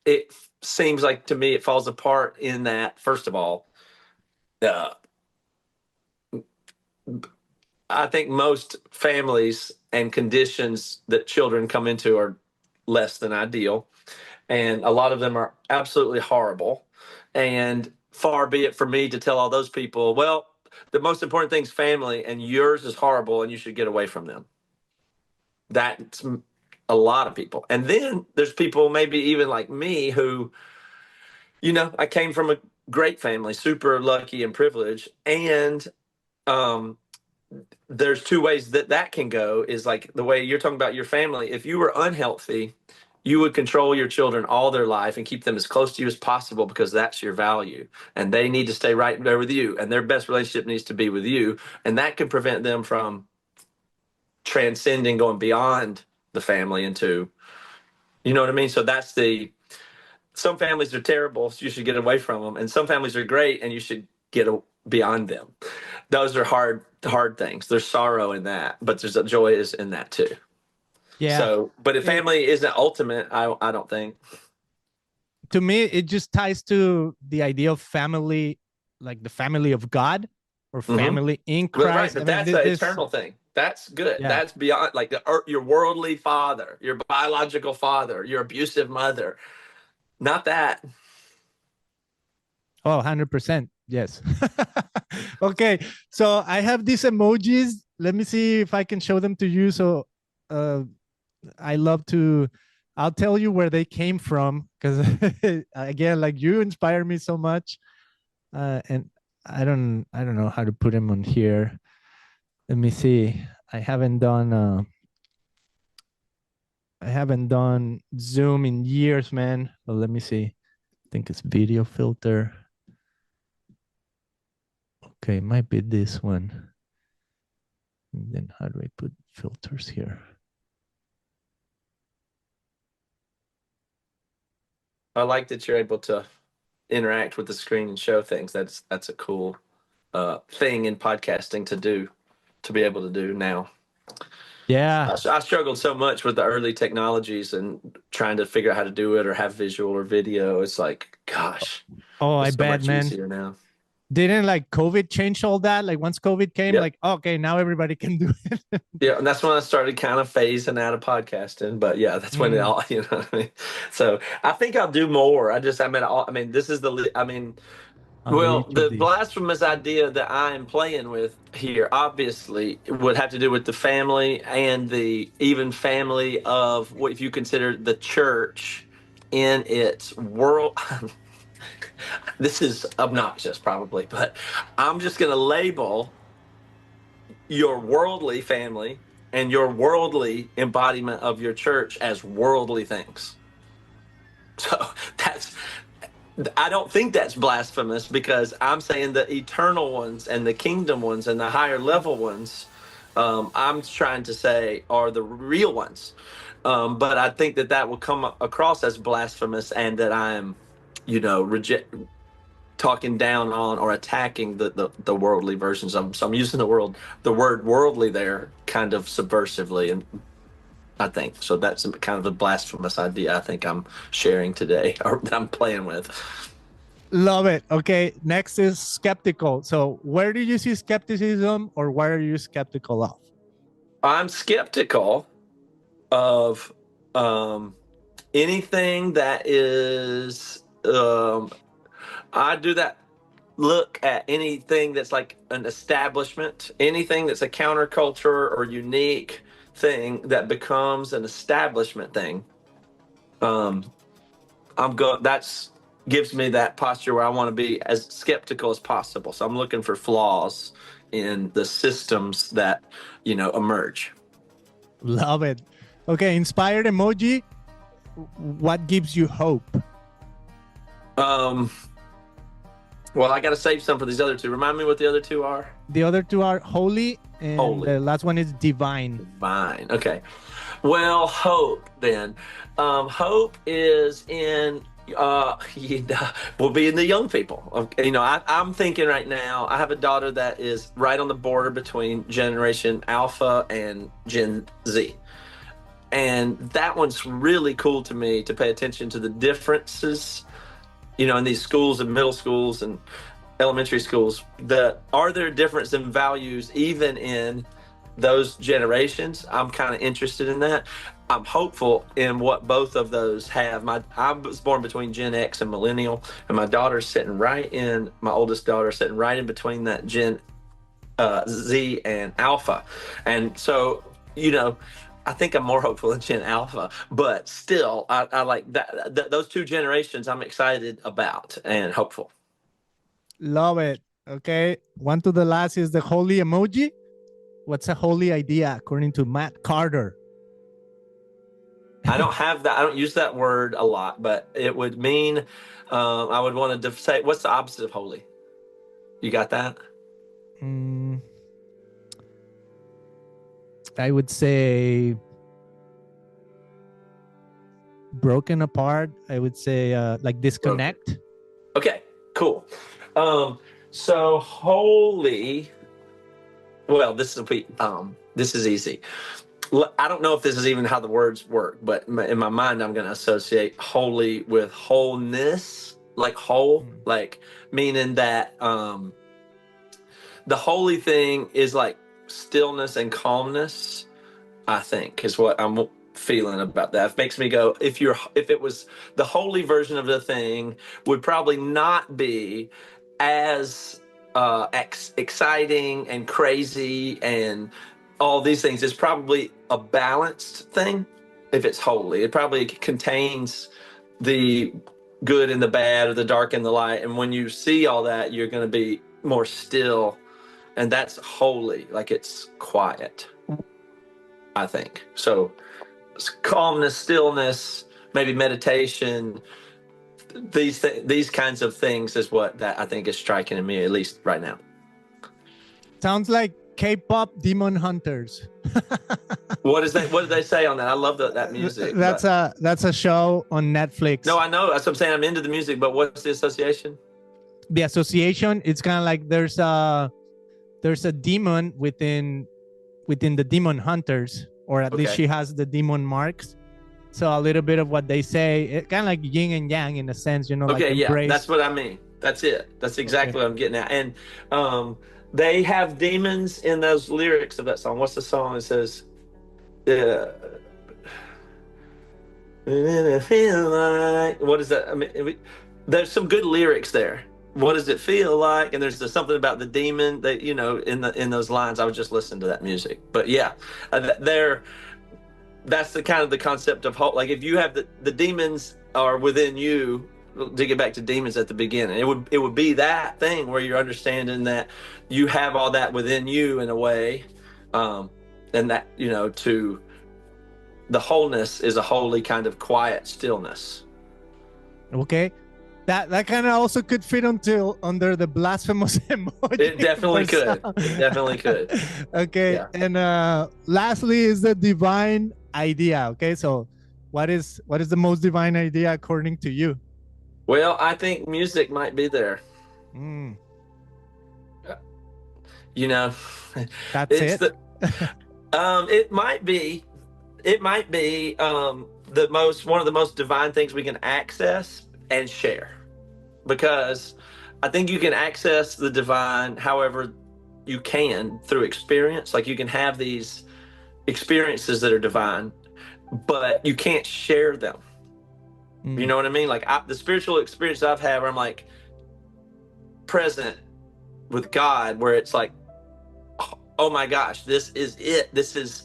Speaker 2: It seems like to me it falls apart in that, first of all, uh, I think most families and conditions that children come into are less than ideal. And a lot of them are absolutely horrible. And far be it for me to tell all those people, well, the most important thing is family, and yours is horrible, and you should get away from them. That's a lot of people. And then there's people, maybe even like me, who, I came from a great family, super lucky and privileged. And um, there's two ways that can go, is like the way you're talking about your family. If you were unhealthy, you would control your children all their life and keep them as close to you as possible, because that's your value. And they need to stay right there with you. And their best relationship needs to be with you. And that can prevent them from transcending, going beyond the family into, you know what I mean? So some families are terrible, so you should get away from them. And some families are great, and you should get beyond them. Those are hard things. There's sorrow in that, but there's a joy is in that too.
Speaker 1: Yeah.
Speaker 2: So, but if
Speaker 1: it,
Speaker 2: family isn't ultimate, I don't think.
Speaker 1: to me, it just ties to the idea of family, like the family of God, or
Speaker 2: Mm-hmm.
Speaker 1: family in
Speaker 2: Well, right,
Speaker 1: Christ. I
Speaker 2: but
Speaker 1: mean,
Speaker 2: that's an
Speaker 1: this,
Speaker 2: eternal thing. That's good.
Speaker 1: yeah.
Speaker 2: That's beyond like your worldly father, your biological father, your abusive mother. Not that.
Speaker 1: Oh, 100%. Yes. Okay. So I have these emojis. Let me see if I can show them to you. So uh, I love to, I'll tell you where they came from, because again, like, you inspire me so much. And I don't know how to put them on here. Let me see. I haven't done I haven't done Zoom in years, man. But let me see. I think it's video filter. Okay, might be this one. And then how do I put filters here?
Speaker 2: I like that you're able to interact with the screen and show things. That's a cool thing in podcasting to do, to be able to do now.
Speaker 1: Yeah.
Speaker 2: I struggled so much with the early technologies and trying to figure out how to do it or have visual or video. It's like, gosh,
Speaker 1: Oh, I
Speaker 2: it's so
Speaker 1: bet,
Speaker 2: much
Speaker 1: man.
Speaker 2: easier now.
Speaker 1: Didn't like COVID change all that? Like once COVID came,
Speaker 2: Yep.
Speaker 1: like, okay, now everybody can do it.
Speaker 2: Yeah, and that's when I started kind of phasing out of podcasting. But yeah, that's when it
Speaker 1: Mm,
Speaker 2: all, you know what I mean? So I think I'll do more. I mean, this is
Speaker 1: on
Speaker 2: well,
Speaker 1: each of
Speaker 2: the
Speaker 1: these.
Speaker 2: blasphemous idea that I am playing with here obviously would have to do with the family and the even family of what if you consider the church in its world. This is obnoxious, probably, but I'm just going to label your worldly family and your worldly embodiment of your church as worldly things. So that's I don't think that's blasphemous because I'm saying the eternal ones and the kingdom ones and the higher level ones, I'm trying to say are the real ones. But I think that that will come across as blasphemous and that I'm, talking down on or attacking the worldly versions of them. So I'm using the word worldly there kind of subversively. And I think so. That's kind of a blasphemous idea I think I'm sharing today or that I'm playing with.
Speaker 1: Love it. Okay, next is skeptical. So where do you see skepticism or what are you skeptical of?
Speaker 2: I'm skeptical of anything that is. I do that. Look at anything that's like an establishment, anything that's a counterculture or unique thing that becomes an establishment thing. Um, I'm going. That's gives me that posture where I want to be as skeptical as possible. So I'm looking for flaws in the systems that emerge.
Speaker 1: Love it. Okay, inspired emoji. What gives you hope?
Speaker 2: Um, well, I got to save some for these other two. Remind me what the other two are.
Speaker 1: The other two are holy, and
Speaker 2: Holy,
Speaker 1: the last one is divine.
Speaker 2: divine. Okay. Well, hope then. Hope is in will be in the young people. I'm thinking right now. I have a daughter that is right on the border between Generation Alpha and Gen Z, and that one's really cool to me to pay attention to the differences. In these schools and middle schools and elementary schools, are there differences in values even in those generations? I'm kind of interested in that. I'm hopeful in what both of those have. I was born between Gen X and Millennial, and my oldest daughter sitting right in between that Gen Z and Alpha, and so I think I'm more hopeful than Gen Alpha, but still, I like that. Those two generations, I'm excited about and hopeful.
Speaker 1: Love it. Okay, one to the last is the holy emoji. What's a holy idea according to Matt Carter?
Speaker 2: I don't have that. I don't use that word a lot, but it would mean I would want to say, what's the opposite of holy? You got that?
Speaker 1: Mm, I would say broken apart. I would say like disconnect.
Speaker 2: Okay, cool. So holy. Well, this is easy. I don't know if this is even how the words work, but in my mind, I'm going to associate holy with wholeness, like whole, like meaning that the holy thing is like stillness and calmness. I think is what I'm feeling about that. It makes me go, if it was the holy version of the thing, would probably not be as exciting and crazy and all these things. It's probably a balanced thing. If it's holy, it probably contains the good and the bad or the dark and the light. And when you see all that, you're going to be more still. And that's holy, like it's quiet, I think. So calmness, stillness, maybe meditation. These kinds of things is what that I think is striking in me, at least right now.
Speaker 1: Sounds like K-pop demon hunters.
Speaker 2: What did they say on that? I love that music.
Speaker 1: That's a show on Netflix.
Speaker 2: No, I know. That's what I'm saying. I'm into the music, but what's the association?
Speaker 1: The association, it's kind of like there's a demon within the demon hunters, or at least she has the demon marks. So a little bit of what they say, it kind of like yin and yang in a sense,
Speaker 2: Okay,
Speaker 1: like
Speaker 2: yeah, that's what I mean. That's it. That's exactly what I'm getting at. And they have demons in those lyrics of that song. What's the song that says, feel like, what is that? I mean, there's some good lyrics there. What does it feel like? And there's something about the demon that, in those lines. I was just listening to that music. But yeah, that's the kind of the concept of hope. Like if you have the demons are within you, to get back to demons at the beginning, it would be that thing where you're understanding that you have all that within you in a way, and that to the wholeness is a holy kind of quiet stillness.
Speaker 1: Okay, that kind of also could fit under the blasphemous emoji.
Speaker 2: It definitely could. It definitely could.
Speaker 1: Okay, yeah. And lastly is the divine idea. Okay, so what is the most divine idea according to you?
Speaker 2: Well, I think music might be there.
Speaker 1: That's it.
Speaker 2: It might be one of the most divine things we can access and share, because I think you can access the divine however you can through experience. Like you can have these experiences that are divine, but you can't share them. You know what I mean? Like the spiritual experience I've had where I'm like present with God, where it's like, oh my gosh, this is it. This is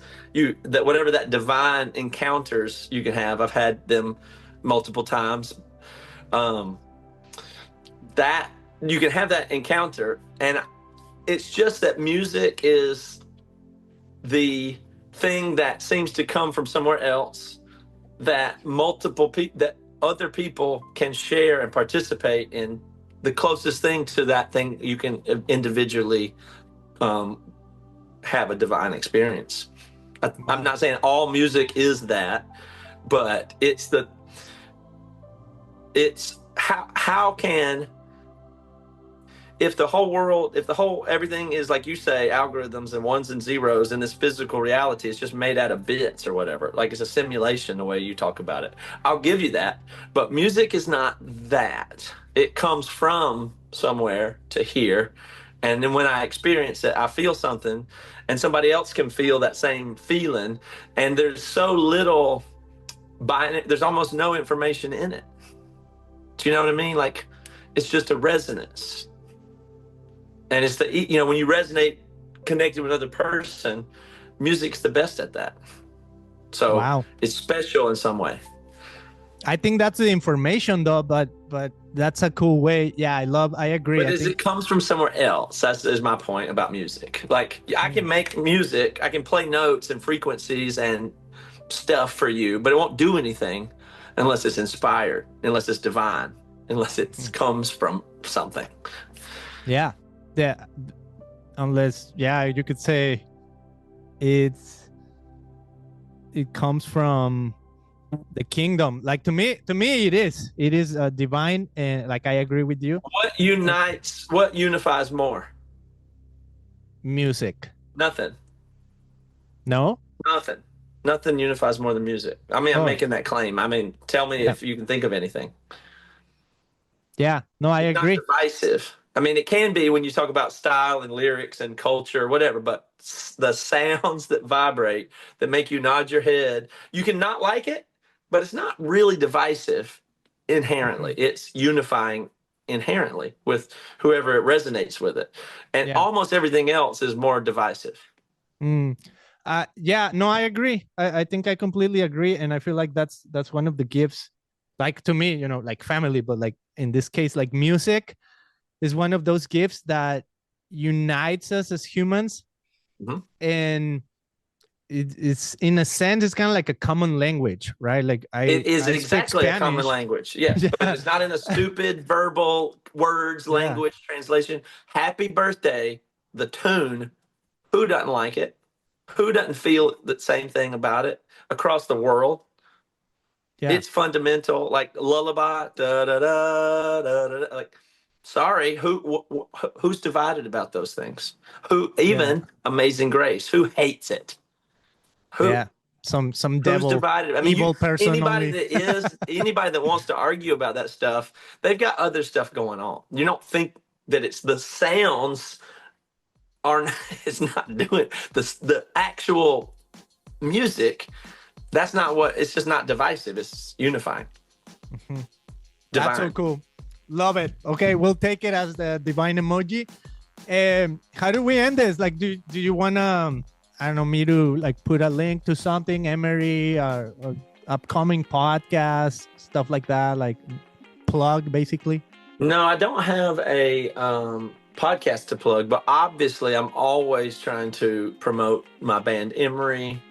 Speaker 2: that whatever that divine encounters you can have. I've had them multiple times. That you can have that encounter, and it's just that music is the thing that seems to come from somewhere else that that other people can share and participate in. The closest thing to that thing you can individually have a divine experience. I'm not saying all music is that, but it's how can, if everything is like you say, algorithms and ones and zeros, and this physical reality is just made out of bits or whatever, like it's a simulation the way you talk about it, I'll give you that. But music is not that. It comes from somewhere to here, and then when I experience it, I feel something, and somebody else can feel that same feeling, and there's so little behind it. There's almost no information in it. Do you know what I mean? Like it's just a resonance. And it's when you resonate, connected with another person, music's the best at that. So wow. It's special in some way.
Speaker 1: I think that's the information though, but that's a cool way. Yeah, I agree.
Speaker 2: But it comes from somewhere else. That's my point about music. Like I can make music, I can play notes and frequencies and stuff for you, but it won't do anything unless it's inspired, unless it's divine, unless it comes from something. Yeah.
Speaker 1: Yeah, unless you could say it comes from the kingdom. Like to me it is divine, and like I agree with you.
Speaker 2: What unifies more?
Speaker 1: Music.
Speaker 2: Nothing.
Speaker 1: No,
Speaker 2: nothing unifies more than music. I mean, I'm making that claim. I mean, tell me if you can think of anything.
Speaker 1: Yeah, no, I agree.
Speaker 2: Not divisive. I mean, it can be when you talk about style and lyrics and culture, whatever, but the sounds that vibrate, that make you nod your head, you can not like it, but it's not really divisive inherently. It's unifying inherently with whoever it resonates with it. And almost everything else is more divisive.
Speaker 1: No, I agree. I think I completely agree. And I feel like that's one of the gifts, like to me, like family, but like in this case, like music is one of those gifts that unites us as humans. And it's in a sense, it's kind of like a common language, right? Like
Speaker 2: It is
Speaker 1: I speak
Speaker 2: exactly a common
Speaker 1: Spanish.
Speaker 2: language. Yes,
Speaker 1: Yeah.
Speaker 2: but it's not in a stupid verbal words,
Speaker 1: Yeah.
Speaker 2: language translation. Happy birthday, the tune. Who doesn't like it? Who doesn't feel the same thing about it across the world?
Speaker 1: Yeah.
Speaker 2: It's fundamental, like lullaby, da da da da da. Like, sorry, who's divided about those things? Who
Speaker 1: Yeah.
Speaker 2: even Amazing Grace? Who hates it? Who
Speaker 1: Yeah. Some
Speaker 2: who's
Speaker 1: devil,
Speaker 2: divided? I mean,
Speaker 1: evil person
Speaker 2: anybody
Speaker 1: only.
Speaker 2: that is anybody that wants to argue about that stuff, they've got other stuff going on. You don't think that it's the sounds are it's not doing the actual music. That's not what it's just not divisive. It's unifying.
Speaker 1: Mhm. That's so cool. Love it. Okay, we'll take it as the divine emoji. How do we end this? Like, do you wanna I don't know, me to like put a link to something, Emery, or upcoming podcast, stuff like that, like plug basically?
Speaker 2: No, I don't have a podcast to plug, but obviously I'm always trying to promote my band Emery.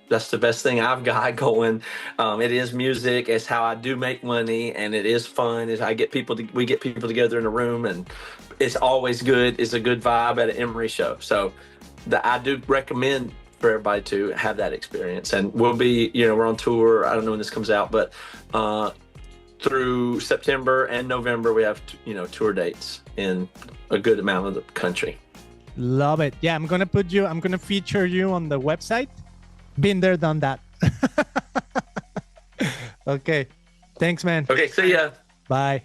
Speaker 2: That's the best thing I've got going. It is music. It's how I do make money, and it is fun. We get people together in a room, and it's always good. It's a good vibe at an Emery show. So I do recommend for everybody to have that experience. And we'll be, we're on tour. I don't know when this comes out, but through September and November, we have, tour dates in a good amount of the country.
Speaker 1: Love it. Yeah, I'm going to feature you on the website. Been there, done that. Okay. Thanks, man.
Speaker 2: Okay, see ya.
Speaker 1: Bye.